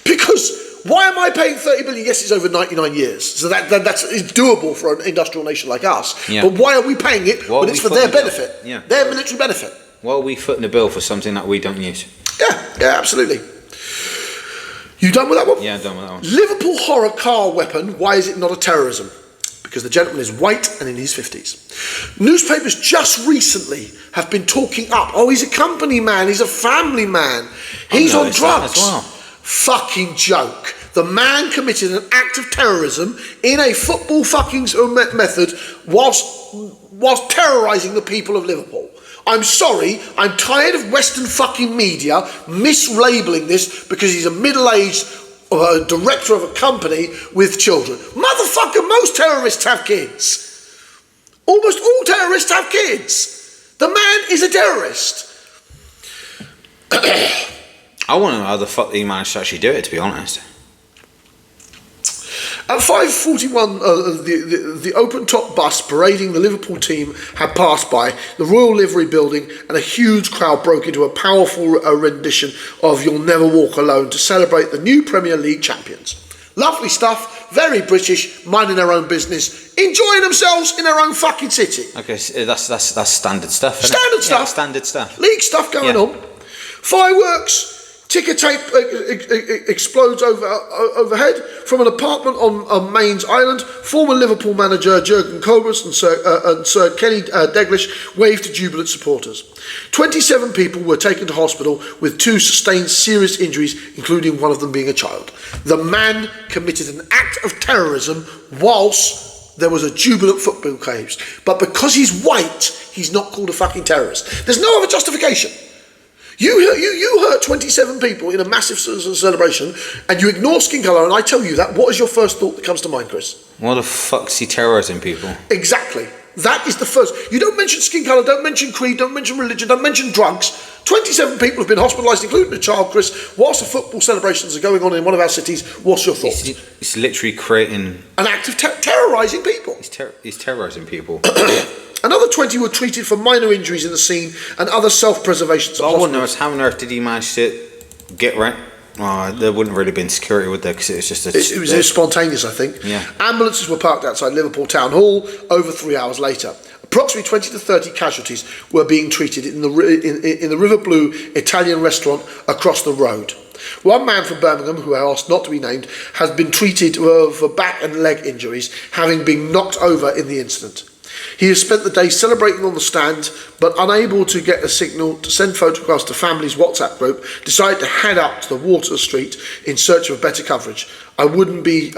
Because why am I paying 30 billion? Yes, it's over 99 years. So that's it's doable for an industrial nation like us. Yeah. But why are we paying it when it's for their benefit? Yeah. Their military benefit. Why are we footing the bill for something that we don't use? Yeah, absolutely. You done with that one? Yeah, I'm done with that one. Liverpool horror car weapon. Why is it not a terrorism? Because the gentleman is white and in his 50s. Newspapers just recently have been talking up. Oh, he's a company man. He's a family man. He's on drugs. As well. Fucking joke. The man committed an act of terrorism in a football fucking method whilst terrorising the people of Liverpool. I'm sorry, I'm tired of Western fucking media mislabeling this because he's a middle-aged director of a company with children. Motherfucker, most terrorists have kids. Almost all terrorists have kids. The man is a terrorist. I want to know how the fuck he managed to actually do it, to be honest. At 5:41, the open-top bus parading the Liverpool team had passed by the Royal Livery Building, and a huge crowd broke into a powerful rendition of "You'll Never Walk Alone" to celebrate the new Premier League champions. Lovely stuff, very British, minding their own business, enjoying themselves in their own fucking city. Okay, so that's standard stuff. Standard stuff. Yeah, standard stuff. League stuff going on. Fireworks. Ticker tape explodes overhead from an apartment on Main's Island. Former Liverpool manager 𝐬𝐮𝐬𝐫𝐢𝐻 and Sir Kenny Dalglish waved to jubilant supporters. 27 people were taken to hospital with 2 sustained serious injuries, including one of them being a child. The man committed an act of terrorism whilst there was a jubilant football cage. But because he's white, he's not called a fucking terrorist. There's no other justification. You hurt 27 people in a massive celebration, and you ignore skin colour, and I tell you that, what is your first thought that comes to mind, Chris? What the fuck's he terrorising people? Exactly. That is the first. You don't mention skin colour, don't mention creed, don't mention religion, don't mention drugs. 27 people have been hospitalised, including a child, Chris, whilst the football celebrations are going on in one of our cities. What's your thoughts? It's literally creating... an act of terrorising people. He's terrorising people. Another 20 were treated for minor injuries in the scene and other self-preservation. I wouldn't know how on earth did he manage to get right? Oh, there wouldn't really have been security, would there? Because it was just it was spontaneous, I think. Yeah. Ambulances were parked outside Liverpool Town Hall over 3 hours later. Approximately 20 to 30 casualties were being treated in the River Blue Italian restaurant across the road. One man from Birmingham, who I asked not to be named, has been treated for back and leg injuries, having been knocked over in the incident. He has spent the day celebrating on the stand, but unable to get a signal to send photographs to family's WhatsApp group, decided to head up to the Water Street in search of better coverage. I wouldn't be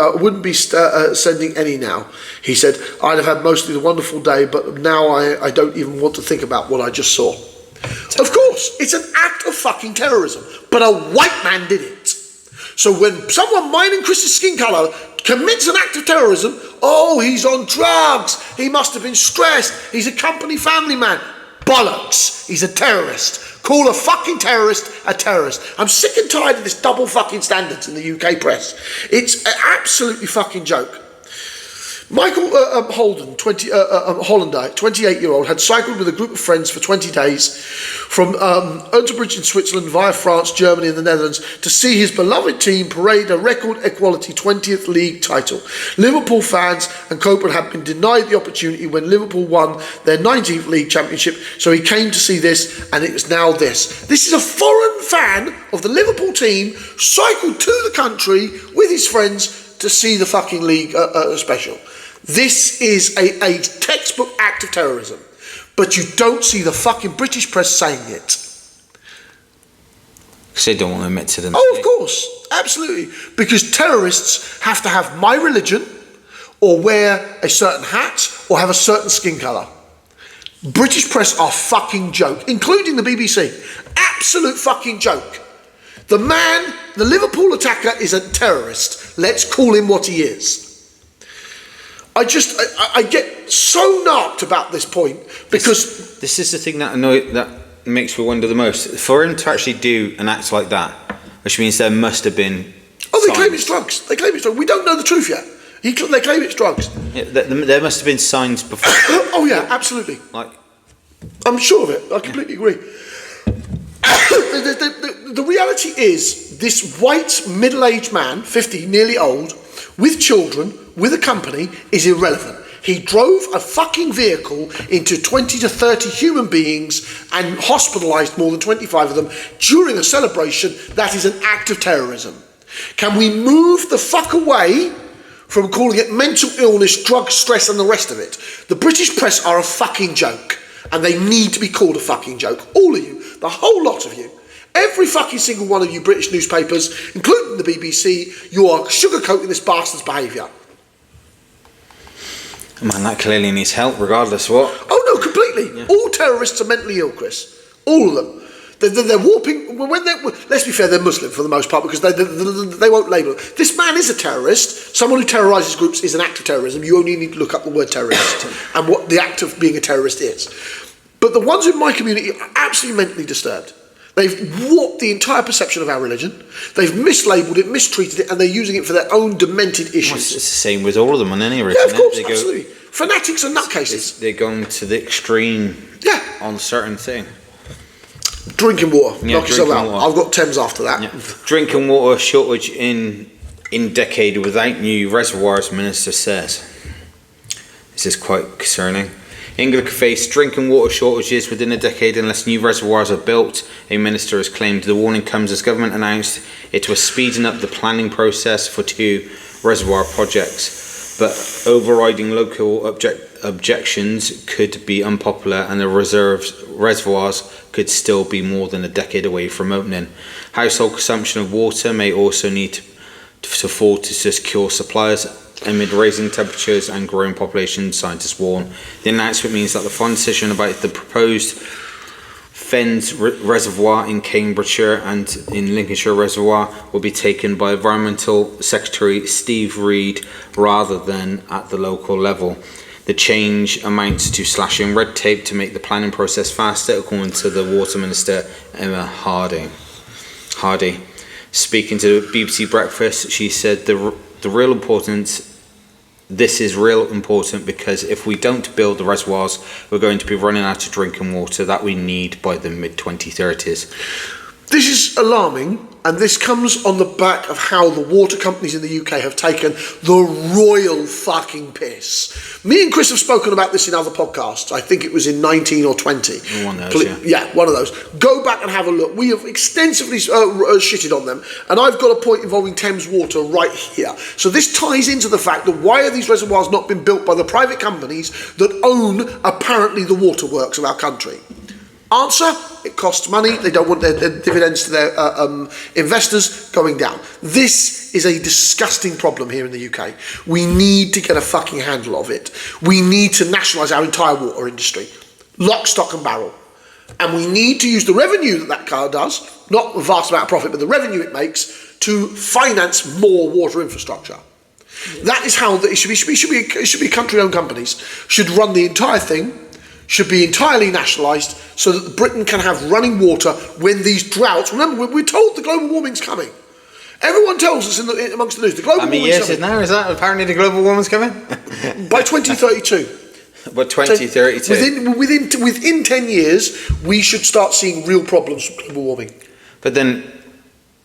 sending any now. He said, I'd have had mostly the wonderful day, but now I don't even want to think about what I just saw. Of course, it's an act of fucking terrorism, but a white man did it. So when someone mining Chris's skin colour commits an act of terrorism, oh, he's on drugs, he must have been stressed, he's a company family man. Bollocks, he's a terrorist. Call a fucking terrorist a terrorist. I'm sick and tired of this double fucking standards in the UK press. It's an absolutely fucking joke. Michael Hollander, 28-year-old, had cycled with a group of friends for 20 days from Unterbridge in Switzerland via France, Germany and the Netherlands to see his beloved team parade a record equality 20th league title. Liverpool fans and Copeland had been denied the opportunity when Liverpool won their 19th league championship, so he came to see this, and it is now this. This is a foreign fan of the Liverpool team cycled to the country with his friends to see the fucking league special. This is a textbook act of terrorism, but you don't see the fucking British press saying it. Because they don't want to admit to them. Oh, of course, absolutely. Because terrorists have to have my religion, or wear a certain hat, or have a certain skin colour. British press are fucking joke, including the BBC. Absolute fucking joke. The man, the Liverpool attacker, is a terrorist. Let's call him what he is. I get so narked about this point because this is the thing that makes me wonder the most. For him to actually do an act like that, which means there must have been. Oh, they claim it's drugs. They claim it's drugs. We don't know the truth yet. They claim it's drugs. Yeah, there must have been signs before. Oh yeah, absolutely. Like, I'm sure of it. I completely agree. The reality is, this white middle-aged man, 50, nearly old, with children, with a company, is irrelevant. He drove a fucking vehicle into 20 to 30 human beings and hospitalised more than 25 of them during a celebration. That is an act of terrorism. Can we move the fuck away from calling it mental illness, drug stress and the rest of it? The British press are a fucking joke, and they need to be called a fucking joke. All of you, the whole lot of you. Every fucking single one of you British newspapers, including the BBC, you are sugarcoating this bastard's behaviour. Man, that clearly needs help, regardless of what. Oh no, completely. Yeah. All terrorists are mentally ill, Chris. All of them. They're warping. Let's be fair, they're Muslim for the most part because they won't label it. This man is a terrorist. Someone who terrorises groups is an act of terrorism. You only need to look up the word terrorist and what the act of being a terrorist is. But the ones in my community are absolutely mentally disturbed. They've warped the entire perception of our religion. They've mislabelled it, mistreated it, and they're using it for their own demented issues. Well, it's the same with all of them on any religion. Yeah, of course, absolutely. Fanatics are nutcases. They're going to the extreme on certain thing. Drinking water. Yeah, knock yourself out. I've got Thames after that. Yeah. Drinking water shortage in decade without new reservoirs, Minister says. This is quite concerning. England could face drinking water shortages within a decade unless new reservoirs are built, a minister has claimed. The warning comes as government announced it was speeding up the planning process for 2 reservoir projects, but overriding local objections could be unpopular and the reservoirs could still be more than a decade away from opening. Household consumption of water may also need to fall to secure supplies amid rising temperatures and growing population, scientists warn. The announcement means that the final decision about the proposed Fens Reservoir in Cambridgeshire and in Lincolnshire Reservoir will be taken by Environmental Secretary Steve Reid rather than at the local level. The change amounts to slashing red tape to make the planning process faster, according to the Water Minister Emma Hardy. Speaking to BBC Breakfast, she said this is real important because if we don't build the reservoirs, we're going to be running out of drinking water that we need by the mid-2030s. This is alarming, and this comes on the back of how the water companies in the UK have taken the royal fucking piss. Me and Chris have spoken about this in other podcasts. I think it was in 19 or 20. One of those, yeah, one of those. Go back and have a look. We have extensively shitted on them, and I've got a point involving Thames Water right here. So this ties into the fact that why are these reservoirs not been built by the private companies that own, apparently, the waterworks of our country? Answer, it costs money. They don't want their dividends to their investors going down. This is a disgusting problem here in the UK. We need to get a fucking handle of it. We need to nationalise our entire water industry. Lock, stock and barrel. And we need to use the revenue that car does, not a vast amount of profit, but the revenue it makes to finance more water infrastructure. That is how it should be country-owned companies. Should run the entire thing. Should be entirely nationalised so that Britain can have running water when these droughts. Remember, we're told the global warming's coming. Everyone tells us amongst the news the global warming's coming. How many years now is that? Apparently the global warming's coming? By 2032. By 2032. Within 10 years, we should start seeing real problems with global warming. But then,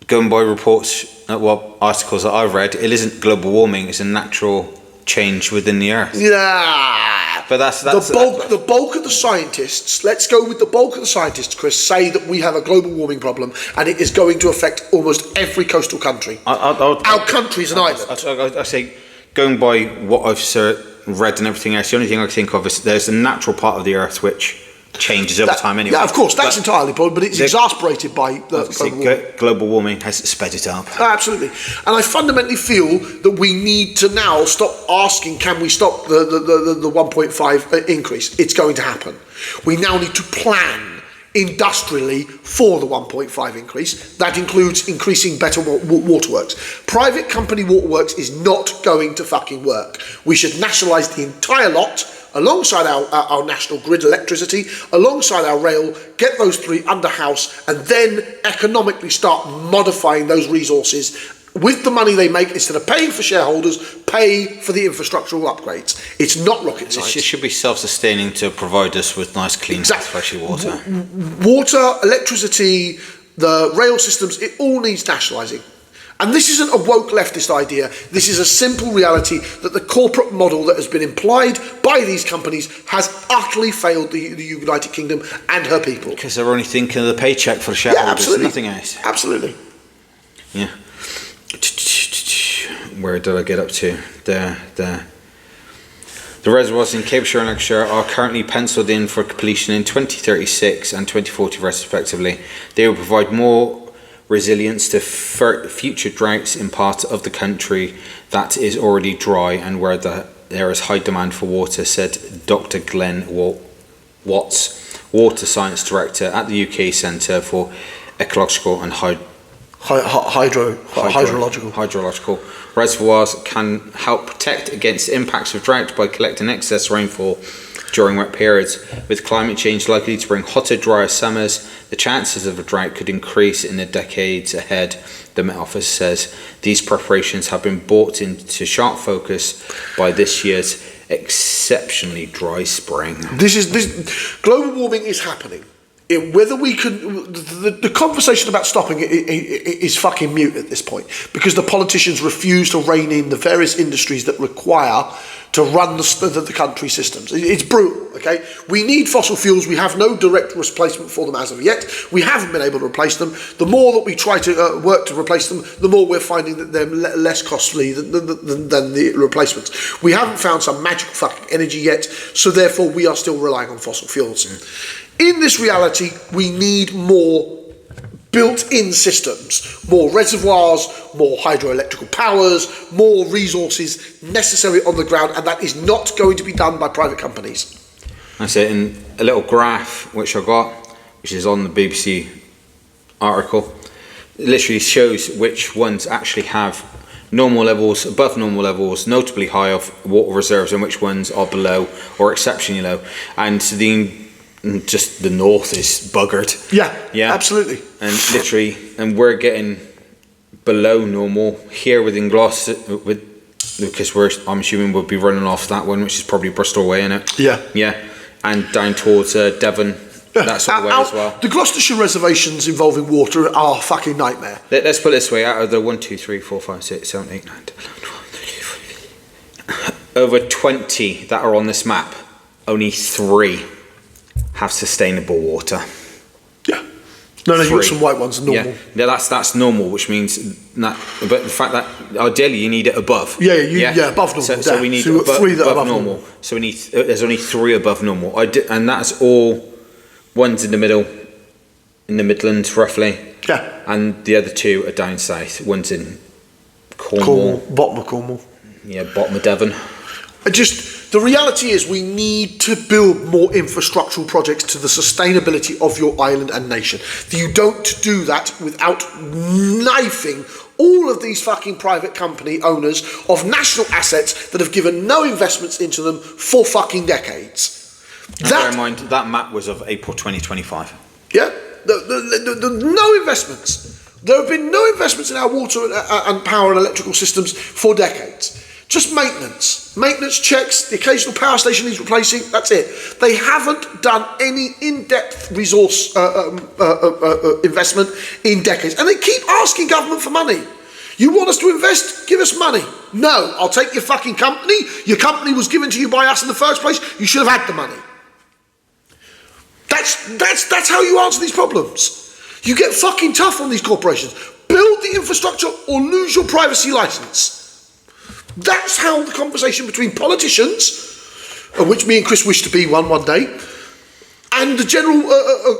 going by reports, articles that I've read, it isn't global warming, it's a natural change within the earth. Yeah. But that's the bulk of the scientists, let's go with the bulk of the scientists, Chris, say that we have a global warming problem and it is going to affect almost every coastal country. Our country is an island. I say, going by what I've read and everything else, the only thing I can think of is there's a natural part of the earth which changes over time anyway. Yeah, of course, that's entirely possible, but it's exasperated by global warming has sped it up. Absolutely. And I fundamentally feel that we need to now stop asking, can we stop the 1.5 increase? It's going to happen. We now need to plan industrially for the 1.5 increase. That includes increasing better waterworks. Private company waterworks is not going to fucking work. We should nationalise the entire lot alongside our national grid electricity, alongside our rail, get those three under house, and then economically start modifying those resources with the money they make. Instead of paying for shareholders, pay for the infrastructural upgrades. It's not rocket science. It should be self-sustaining to provide us with nice, clean, freshy water. Water, electricity, the rail systems, it all needs nationalising. And this isn't a woke leftist idea. This is a simple reality that the corporate model that has been implied by these companies has utterly failed the United Kingdom and her people. Because they're only thinking of the paycheck for the shareholders, absolutely. Nothing else. Absolutely. Yeah. Where did I get up to? There. The reservoirs in 𝐾𝐵𝐶 and 𝐿𝐶 are currently penciled in for completion in 2036 and 2040 respectively. They will provide more resilience to future droughts in parts of the country that is already dry and where there is high demand for water, said Dr. Glenn Watts, Water Science Director at the UK Centre for Ecological and Hydrological. Reservoirs can help protect against the impacts of drought by collecting excess rainfall during wet periods. With climate change likely to bring hotter, drier summers, the chances of a drought could increase in the decades ahead, the Met Office says. These preparations have been brought into sharp focus by this year's exceptionally dry spring. This global warming is happening. Whether we could, the conversation about stopping it is fucking mute at this point, because the politicians refuse to rein in the various industries that require to run the country systems. It's brutal, okay? We need fossil fuels. We have no direct replacement for them as of yet. We haven't been able to replace them. The more that we try to work to replace them, the more we're finding that they're less costly than the replacements. We haven't found some magical fucking energy yet, so therefore we are still relying on fossil fuels. In this reality, we need more built-in systems, more reservoirs, more hydroelectrical powers, more resources necessary on the ground, and that is not going to be done by private companies. I say in a little graph which I got, which is on the BBC article, it literally shows which ones actually have normal levels, above normal levels, notably high of water reserves, and which ones are below or exceptionally low. And just the north is buggered. Yeah, absolutely. And literally, and we're getting below normal here within Gloucester, because I'm assuming we'll be running off that one, which is probably Bristol way, innit? Yeah. And down towards Devon that sort of way as well. The Gloucestershire reservations involving water are a fucking nightmare. Let's put it this way: out of the 1, 2, 3, 4, 5, 6, 7, 8, 9, 10, 11, 12, 13, 14, over 20 that are on this map, only 3 have sustainable water. Yeah. No, you've got 3. some white ones, normal. Yeah, that's normal, which means that. But the fact that ideally you need it above. Yeah, above normal. So we need so above, 3 that are above normal. normal. So we need. There's only 3 above normal. And that's all. One's in the middle, in the Midlands roughly. Yeah. And the other 2 are down south. One's in Cornwall. Bottom of Cornwall. Yeah, bottom of Devon. The reality is we need to build more infrastructural projects to the sustainability of your island and nation. You don't do that without knifing all of these fucking private company owners of national assets that have given no investments into them for fucking decades. Bear in mind, that map was of April 2025. Yeah, no investments. There have been no investments in our water and power and electrical systems for decades. Just maintenance checks, the occasional power station needs replacing, that's it. They haven't done any in-depth resource investment in decades. And they keep asking government for money. You want us to invest? Give us money. No, I'll take your fucking company. Your company was given to you by us in the first place. You should have had the money. That's how you answer these problems. You get fucking tough on these corporations. Build the infrastructure or lose your privacy license. That's how the conversation between politicians, of which me and Chris wish to be one day, and the general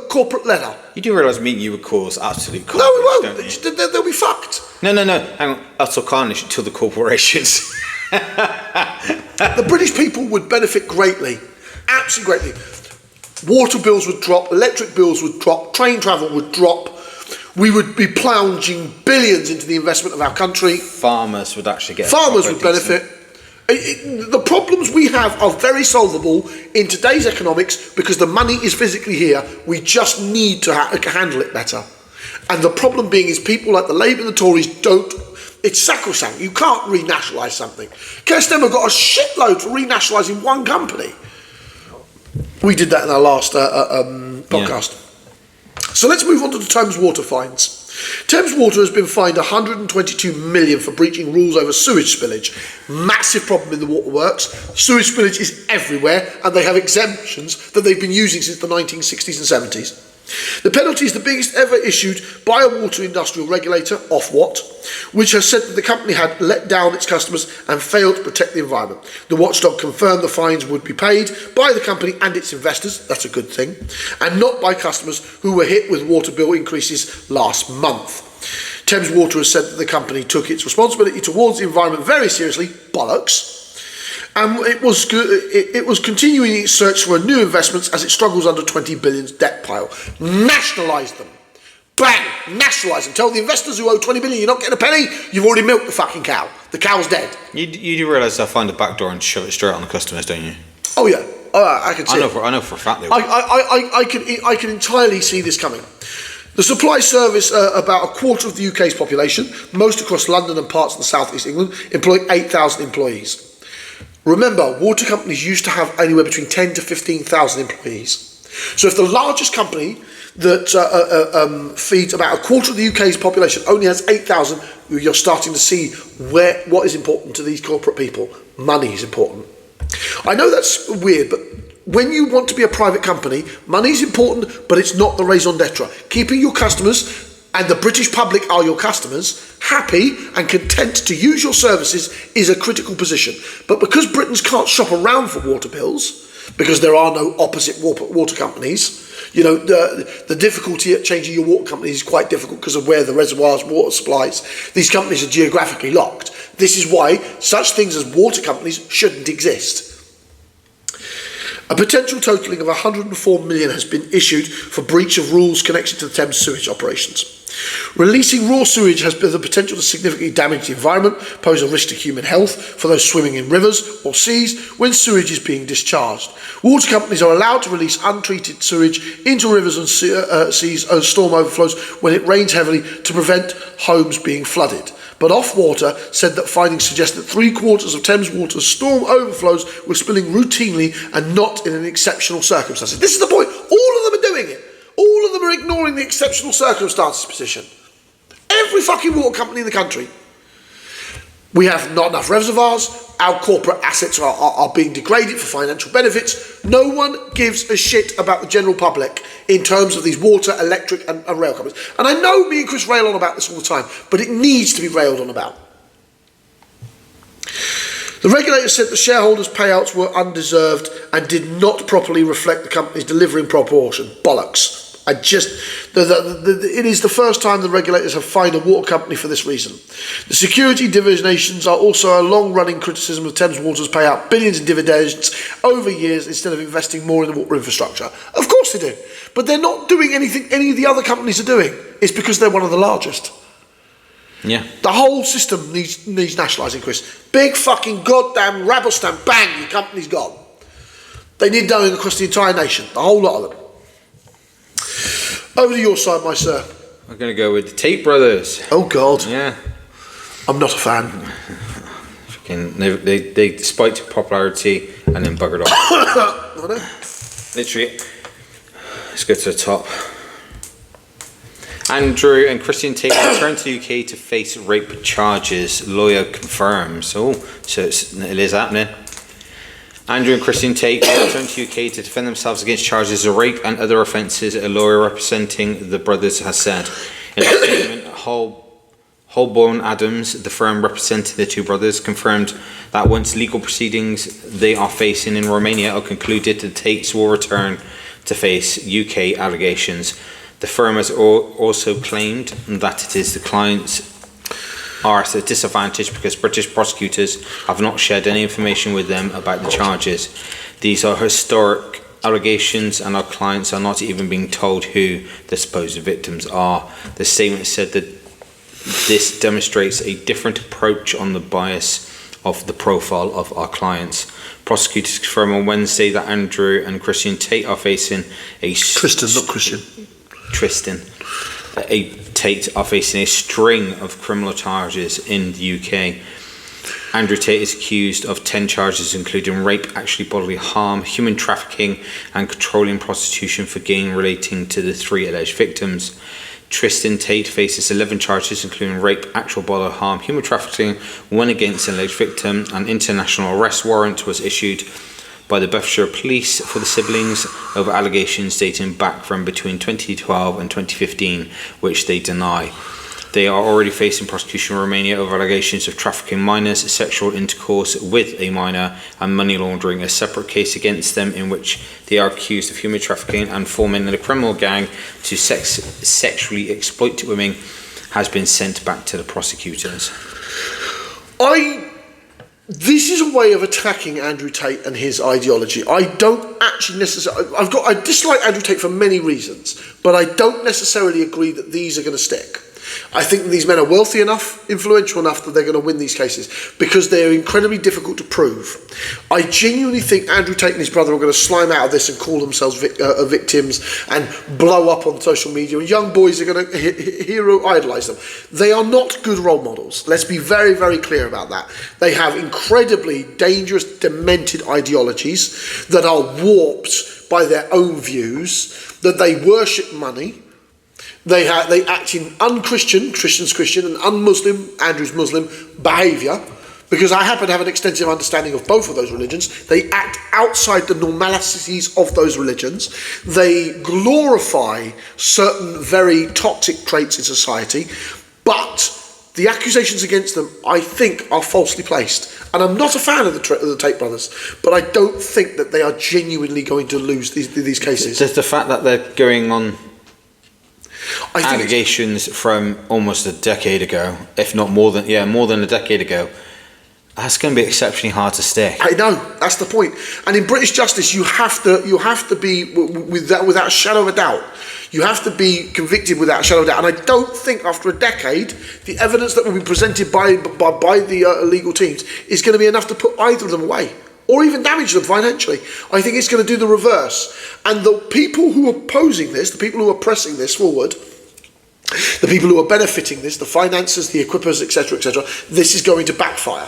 corporate ladder. You do realise meeting you would cause absolute carnage, No, it won't. don't you? They'll be fucked. No. Hang on. Utter carnage until the corporations. The British people would benefit greatly. Absolutely greatly. Water bills would drop, electric bills would drop, train travel would drop. We would be plunging billions into the investment of our country. Farmers would actually get. Farmers would benefit. The problems we have are very solvable in today's economics because the money is physically here. We just need to handle it better. And the problem being is people like the Labour and the Tories don't. It's sacrosanct. You can't renationalise something. 𝐾𝐶 got a shitload for renationalising one company. We did that in our last podcast. Yeah. So let's move on to the Thames Water fines. Thames Water has been fined 122 million for breaching rules over sewage spillage. Massive problem in the waterworks. Sewage spillage is everywhere and they have exemptions that they've been using since the 1960s and 70s. The penalty is the biggest ever issued by a water industrial regulator, Ofwat, which has said that the company had let down its customers and failed to protect the environment. The watchdog confirmed the fines would be paid by the company and its investors, that's a good thing, and not by customers who were hit with water bill increases last month. Thames Water has said that the company took its responsibility towards the environment very seriously, bollocks, and it was continuing its search for new investments as it struggles under 20 billion debt pile. Nationalise them. Bang! Nationalise them. Tell the investors who owe 20 billion you're not getting a penny, you've already milked the fucking cow. The cow's dead. You do realise they'll find a back door and shove it straight on the customers, don't you? Oh yeah. I can see I know for a fact they will. I can entirely see this coming. The supply service about a quarter of the UK's population, most across London and parts of the South East England, employ 8,000 employees. Remember, water companies used to have anywhere between 10 to 15,000 employees. So if the largest company that feeds about a quarter of the UK's population only has 8,000, you're starting to see what is important to these corporate people. Money is important. I know that's weird, but when you want to be a private company, money is important, but it's not the raison d'etre. Keeping your customers, and the British public are your customers, happy and content to use your services is a critical position. But because Britons can't shop around for water bills, because there are no opposite water companies, you know, the difficulty at changing your water company is quite difficult because of where the reservoirs, water supplies. These companies are geographically locked. This is why such things as water companies shouldn't exist. A potential totalling of 104 million has been issued for breach of rules connected to the Thames sewage operations. Releasing raw sewage has the potential to significantly damage the environment, pose a risk to human health for those swimming in rivers or seas when sewage is being discharged. Water companies are allowed to release untreated sewage into rivers and seas as storm overflows when it rains heavily to prevent homes being flooded. But Ofwat said that findings suggest that 3/4 of Thames Water's storm overflows were spilling routinely and not in an exceptional circumstances. This is the point. All of them are doing it. them are ignoring the exceptional circumstances position. Every fucking water company in the country. We have not enough reservoirs. Our corporate assets are being degraded for financial benefits. No one gives a shit about the general public in terms of these water, electric and rail companies. And I know me and Chris rail on about this all the time, but it needs to be railed on about. The regulator said the shareholders' payouts were undeserved and did not properly reflect the company's delivery in proportion. Bollocks. It is the first time the regulators have fined a water company for this reason. The security divinations are also a long-running criticism of Thames Water's pay out billions in dividends over years instead of investing more in the water infrastructure. Of course they do. But they're not doing anything any of the other companies are doing. It's because they're one of the largest. Yeah. The whole system needs nationalising, Chris. Big fucking goddamn rubber stamp, bang, your company's gone. They need knowing across the entire nation, the whole lot of them. Over to your side, my sir. I'm going to go with the Tate brothers. Oh, God. Yeah. I'm not a fan. They spiked popularity and then buggered off. Literally. Let's go to the top. Andrew and Christian Tate returned to the UK to face rape charges. Lawyer confirms. Oh, so it is happening. Andrew and Christian Tate returned to UK to defend themselves against charges of rape and other offences, a lawyer representing the brothers has said. In a statement, Holborn Adams, the firm representing the two brothers, confirmed that once legal proceedings they are facing in Romania are concluded, the Tates will return to face UK allegations. The firm has also claimed that it is the clients are at a disadvantage because British prosecutors have not shared any information with them about the charges. These are historic allegations and our clients are not even being told who the supposed victims are. The statement said that this demonstrates a different approach on the bias of the profile of our clients. Prosecutors confirmed on Wednesday that Andrew and Christian Tate are facing Tristan Tate are facing a string of criminal charges in the UK. Andrew Tate is accused of 10 charges including rape, actual bodily harm, human trafficking and controlling prostitution for gain relating to the 3 alleged victims. Tristan Tate faces 11 charges including rape, actual bodily harm, human trafficking, 1 against an alleged victim. An international arrest warrant was issued by the Bedfordshire Police for the siblings over allegations dating back from between 2012 and 2015, which they deny. They are already facing prosecution in Romania over allegations of trafficking minors, sexual intercourse with a minor, and money laundering. A separate case against them in which they are accused of human trafficking and forming a criminal gang to sexually exploit women has been sent back to the prosecutors. This is a way of attacking Andrew Tate and his ideology. I don't actually necessarily... I dislike Andrew Tate for many reasons, but I don't necessarily agree that these are going to stick. I think these men are wealthy enough, influential enough that they're going to win these cases because they're incredibly difficult to prove. I genuinely think Andrew Tate and his brother are going to slime out of this and call themselves victims and blow up on social media. And young boys are going to hero idolise them. They are not good role models. Let's be very, very clear about that. They have incredibly dangerous, demented ideologies that are warped by their own views, that they worship money. They act in un-Christian, Christian's Christian, and un-Muslim, Andrew's Muslim, behaviour, because I happen to have an extensive understanding of both of those religions. They act outside the normalities of those religions. They glorify certain very toxic traits in society, but the accusations against them, I think, are falsely placed. And I'm not a fan of the Tate brothers, but I don't think that they are genuinely going to lose these cases. Just the fact that they're going on allegations from almost a decade ago, if not more than a decade ago, that's going to be exceptionally hard to stick. I know, that's the point. And in British justice, you have to be without a shadow of a doubt. You have to be convicted without a shadow of a doubt. And I don't think after a decade, the evidence that will be presented by the legal teams is going to be enough to put either of them away or even damage them financially. I think it's going to do the reverse. And the people who are opposing this, the people who are pressing this forward, the people who are benefiting this, the financiers, the equippers, etc., this is going to backfire.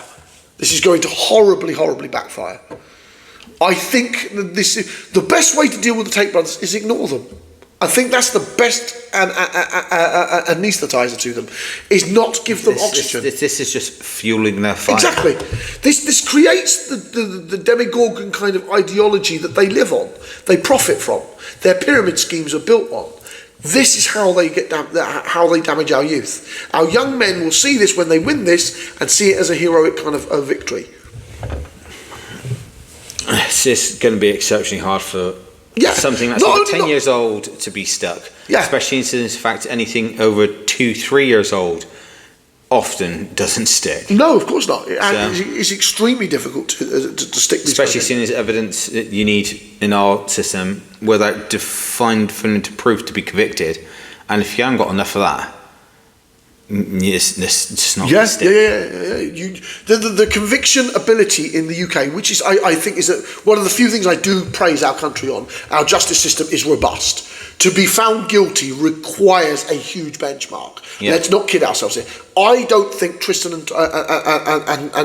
This is going to horribly, horribly backfire. I think that the best way to deal with the Tate brothers is ignore them. I think that's the best anaesthetiser to them, is not give them oxygen. This is just fueling their fire. Exactly. This creates the _𝐸𝐵𝐿 kind of ideology that they live on, they profit from, their pyramid schemes are built on. This is how they how they damage our youth. Our young men will see this when they win this and see it as a heroic kind of a victory. It's just going to be exceptionally hard for something that's like 10 years old to be stuck. Yeah. Especially in fact, anything over 2-3 years old often doesn't stick. No, of course not. It's extremely difficult to stick these. Especially seeing as evidence that you need in our system without defined proof to be convicted. And if you haven't got enough of that, it's just not going to stick. The conviction ability in the UK, which is I think is one of the few things I do praise our country on. Our justice system is robust. To be found guilty requires a huge benchmark. Yeah. Let's not kid ourselves here. I don't think Tristan and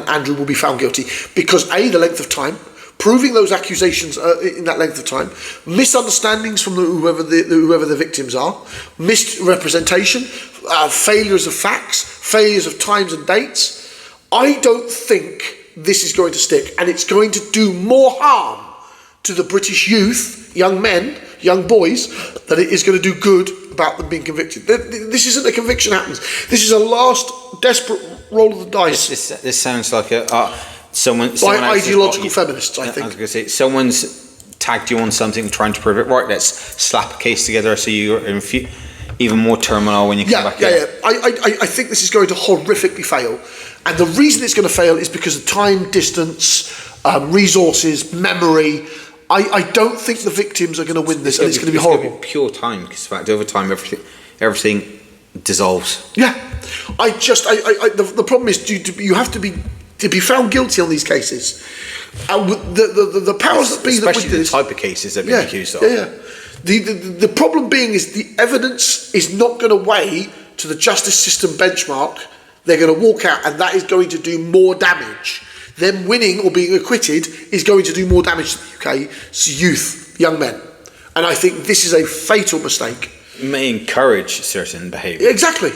Andrew will be found guilty because A, the length of time, proving those accusations in that length of time, misunderstandings from whoever the victims are, misrepresentation, failures of facts, failures of times and dates. I don't think this is going to stick, and it's going to do more harm to the British youth, young men, young boys, than it is going to do good about them being convicted. This isn't a conviction happens. This is a last desperate roll of the dice. This sounds like someone by ideological feminists, I think. I was going to say, someone's tagged you on something trying to prove it. Right, let's slap a case together so you're in even more turmoil when you come back in. I think this is going to horrifically fail. And the reason it's going to fail is because of time, distance, resources, memory. I don't think the victims are going to win this, and it's going to be horrible. Going to be pure time, because in fact, over time, everything dissolves. Yeah, the problem is you have to be found guilty on these cases. The powers that be, especially the type of cases they've been accused of. The problem being is the evidence is not going to weigh to the justice system benchmark. They're going to walk out, and that is going to do more damage. Them winning or being acquitted is going to do more damage to the UK's youth, young men. And I think this is a fatal mistake. It may encourage certain behaviour. Exactly.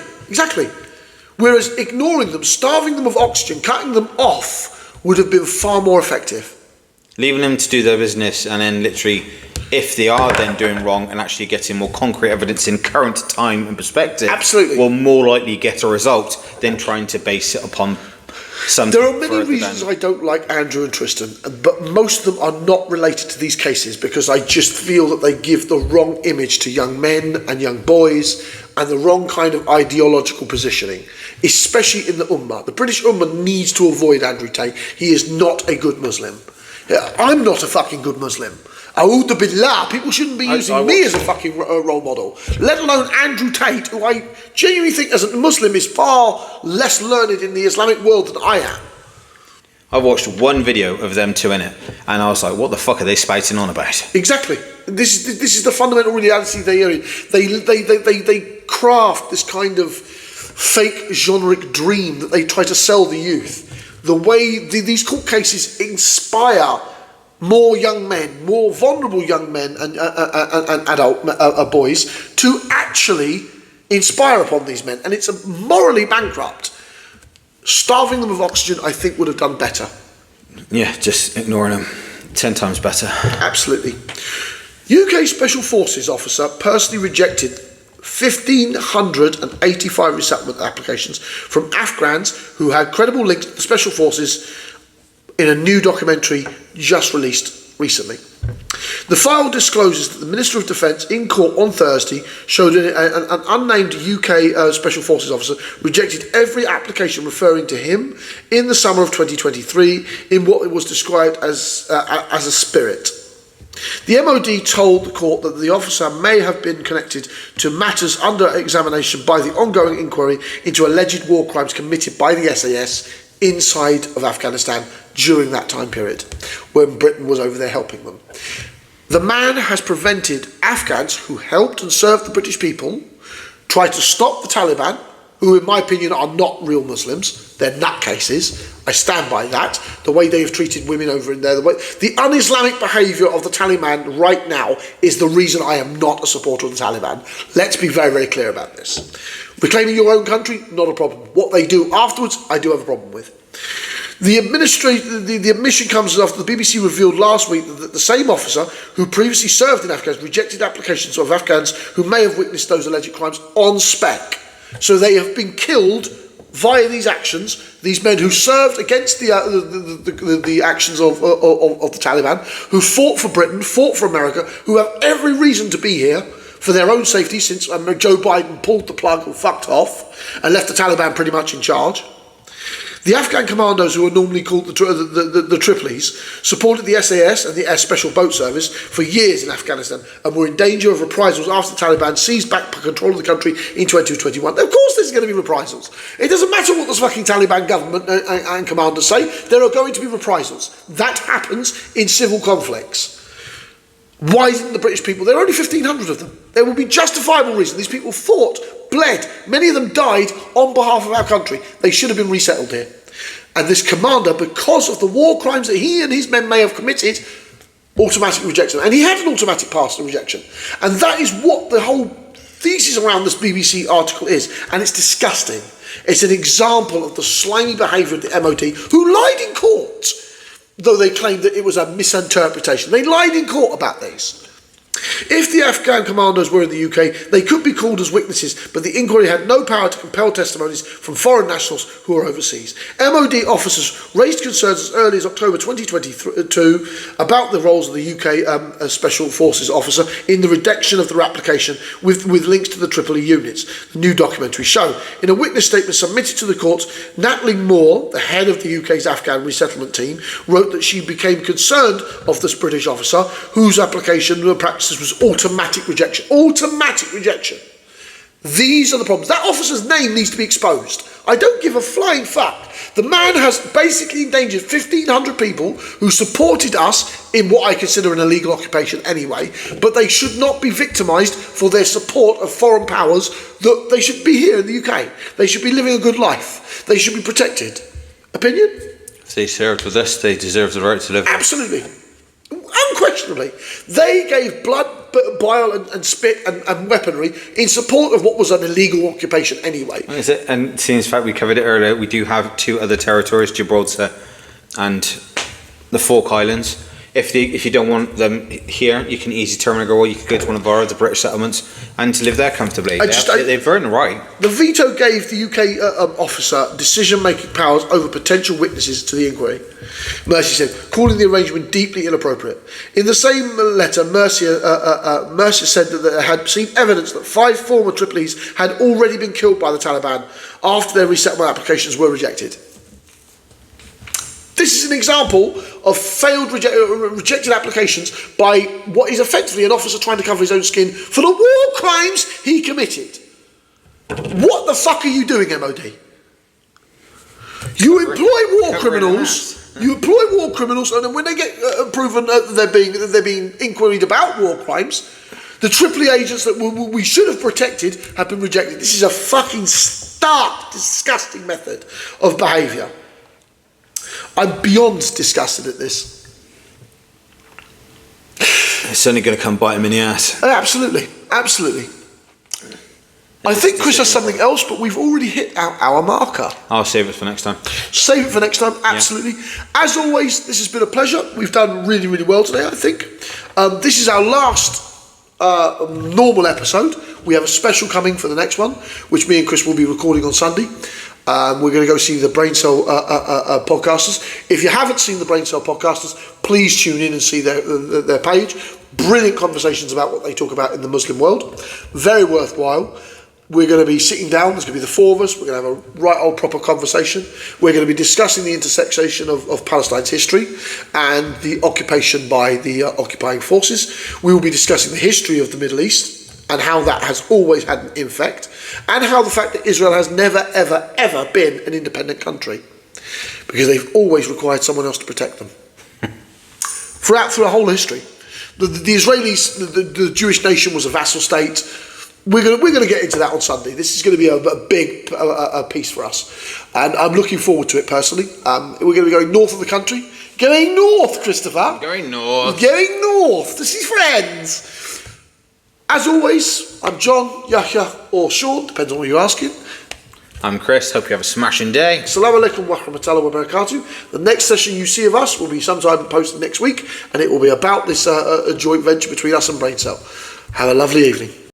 Whereas ignoring them, starving them of oxygen, cutting them off would have been far more effective. Leaving them to do their business, and then literally, if they are then doing wrong and actually getting more concrete evidence in current time and perspective, absolutely, will more likely get a result than trying to base it upon something. There are many reasons I don't like Andrew and Tristan, but most of them are not related to these cases because I just feel that they give the wrong image to young men and young boys and the wrong kind of ideological positioning, especially in the Ummah. The British Ummah needs to avoid Andrew Tate. He is not a good Muslim. I'm not a fucking good Muslim. A'udhu billah, people shouldn't be using me as a fucking role model, let alone Andrew Tate, who I genuinely think as a Muslim is far less learned in the Islamic world than I am. I watched one video of them two in it, and I was like, what the fuck are they spouting on about? Exactly. This is the fundamental reality they are in. They craft this kind of fake generic dream that they try to sell the youth. The way these court cases inspire more young men, more vulnerable young men and adult boys to actually inspire upon these men. And it's morally bankrupt. Starving them of oxygen, I think, would have done better. Yeah, just ignoring them. 10 times better. Absolutely. UK Special Forces officer personally rejected 1,585 resettlement applications from Afghans who had credible links to the Special Forces in a new documentary just released recently. The file discloses that the Minister of Defence in court on Thursday showed an unnamed UK Special Forces officer rejected every application referring to him in the summer of 2023 in what was described as a spirit. The MOD told the court that the officer may have been connected to matters under examination by the ongoing inquiry into alleged war crimes committed by the SAS inside of Afghanistan during that time period when Britain was over there helping them. The man has prevented Afghans who helped and served the British people, tried to stop the Taliban, who in my opinion are not real Muslims. They're nutcases. I stand by that. The way they have treated women over in there, the un-Islamic behaviour of the Taliban right now is the reason I am not a supporter of the Taliban. Let's be very, very clear about this. Reclaiming your own country, not a problem. What they do afterwards, I do have a problem with. The admission comes after the BBC revealed last week that the same officer who previously served in Afghanistan rejected applications of Afghans who may have witnessed those alleged crimes on spec. So they have been killed via these actions, these men who served against the actions of the Taliban, who fought for Britain, fought for America, who have every reason to be here for their own safety since Joe Biden pulled the plug and fucked off and left the Taliban pretty much in charge. The Afghan commandos, who are normally called the Triplies, supported the SAS and the Air Special Boat Service for years in Afghanistan and were in danger of reprisals after the Taliban seized back control of the country in 2021. Of course there's going to be reprisals. It doesn't matter what the fucking Taliban government and commanders say, there are going to be reprisals. That happens in civil conflicts. Why didn't the British people? There are only 1,500 of them. There will be justifiable reason. These people fought, bled. Many of them died on behalf of our country. They should have been resettled here. And this commander, because of the war crimes that he and his men may have committed, automatically rejects them. And he had an automatic pass to rejection. And that is what the whole thesis around this BBC article is. And it's disgusting. It's an example of the slimy behaviour of the MOD, who lied in court, though they claimed that it was a misinterpretation. They lied in court about these. If the Afghan commandos were in the UK, they could be called as witnesses, but the inquiry had no power to compel testimonies from foreign nationals who are overseas. MOD officers raised concerns as early as October 2022 about the roles of the UK Special Forces officer in the redaction of their application with links to the Tripoli units, the new documentary show. In a witness statement submitted to the courts, Natalie Moore, the head of the UK's Afghan resettlement team, wrote that she became concerned of this British officer whose application practices was automatic rejection. Automatic rejection. These are the problems. That officer's name needs to be exposed. I don't give a flying fuck. The man has basically endangered 1,500 people who supported us in what I consider an illegal occupation anyway, but they should not be victimised for their support of foreign powers. That they should be here in the UK. They should be living a good life. They should be protected. Opinion? If they served with us, they deserve the right to live. Absolutely. Unquestionably. They gave blood, bile and spit and weaponry in support of what was an illegal occupation anyway. Is it? And seeing as fact we covered it earlier, we do have two other territories, Gibraltar and the Falk Islands. If you don't want them here, you can easily terminate or you can go to one of our other British settlements and to live there comfortably. They've earned the right. The veto gave the UK officer decision-making powers over potential witnesses to the inquiry. Mercy said, calling the arrangement deeply inappropriate. In the same letter, Mercy said that they had seen evidence that 5 former Tripolies had already been killed by the Taliban after their resettlement applications were rejected. This is an example of failed rejected applications by what is effectively an officer trying to cover his own skin for the war crimes he committed. What the fuck are you doing, MOD? You employ war criminals. You employ war criminals, and then when they get proven that they're being inquired about war crimes, the Tripoli agents that we should have protected have been rejected. This is a fucking stark, disgusting method of behaviour. I'm beyond disgusted at this. It's only going to come bite him in the ass. Absolutely, absolutely. I think Chris has something else, but we've already hit our marker. I'll save it for next time. Save it for next time, absolutely. Yeah. As always, this has been a pleasure. We've done really, really well today, I think. This is our last normal episode. We have a special coming for the next one, which me and Chris will be recording on Sunday. We're going to go see the Brain Cell podcasters. If you haven't seen the Brain Cell podcasters, please tune in and see their page. Brilliant conversations about what they talk about in the Muslim world. Very worthwhile. We're going to be sitting down. There's going to be the 4 of us. We're going to have a right old proper conversation. We're going to be discussing the intersection of Palestine's history and the occupation by the occupying forces. We will be discussing the history of the Middle East and how that has always had an effect, and how the fact that Israel has never, ever, ever been an independent country, because they've always required someone else to protect them. Throughout whole history. The Israelis, the Jewish nation was a vassal state. we're gonna get into that on Sunday. This is going to be a big piece for us, and I'm looking forward to it personally. We're going to be going north of the country. Going north, Christopher. Going north. Going north to see friends. As always, I'm John, Yahya, or Sean, depends on what you're asking. I'm Chris. Hope you have a smashing day. Assalamu alaikum wa rahmatullahi wa barakatuh. The next session you see of us will be sometime posted next week, and it will be about this joint venture between us and Brain Cell. Have a lovely evening.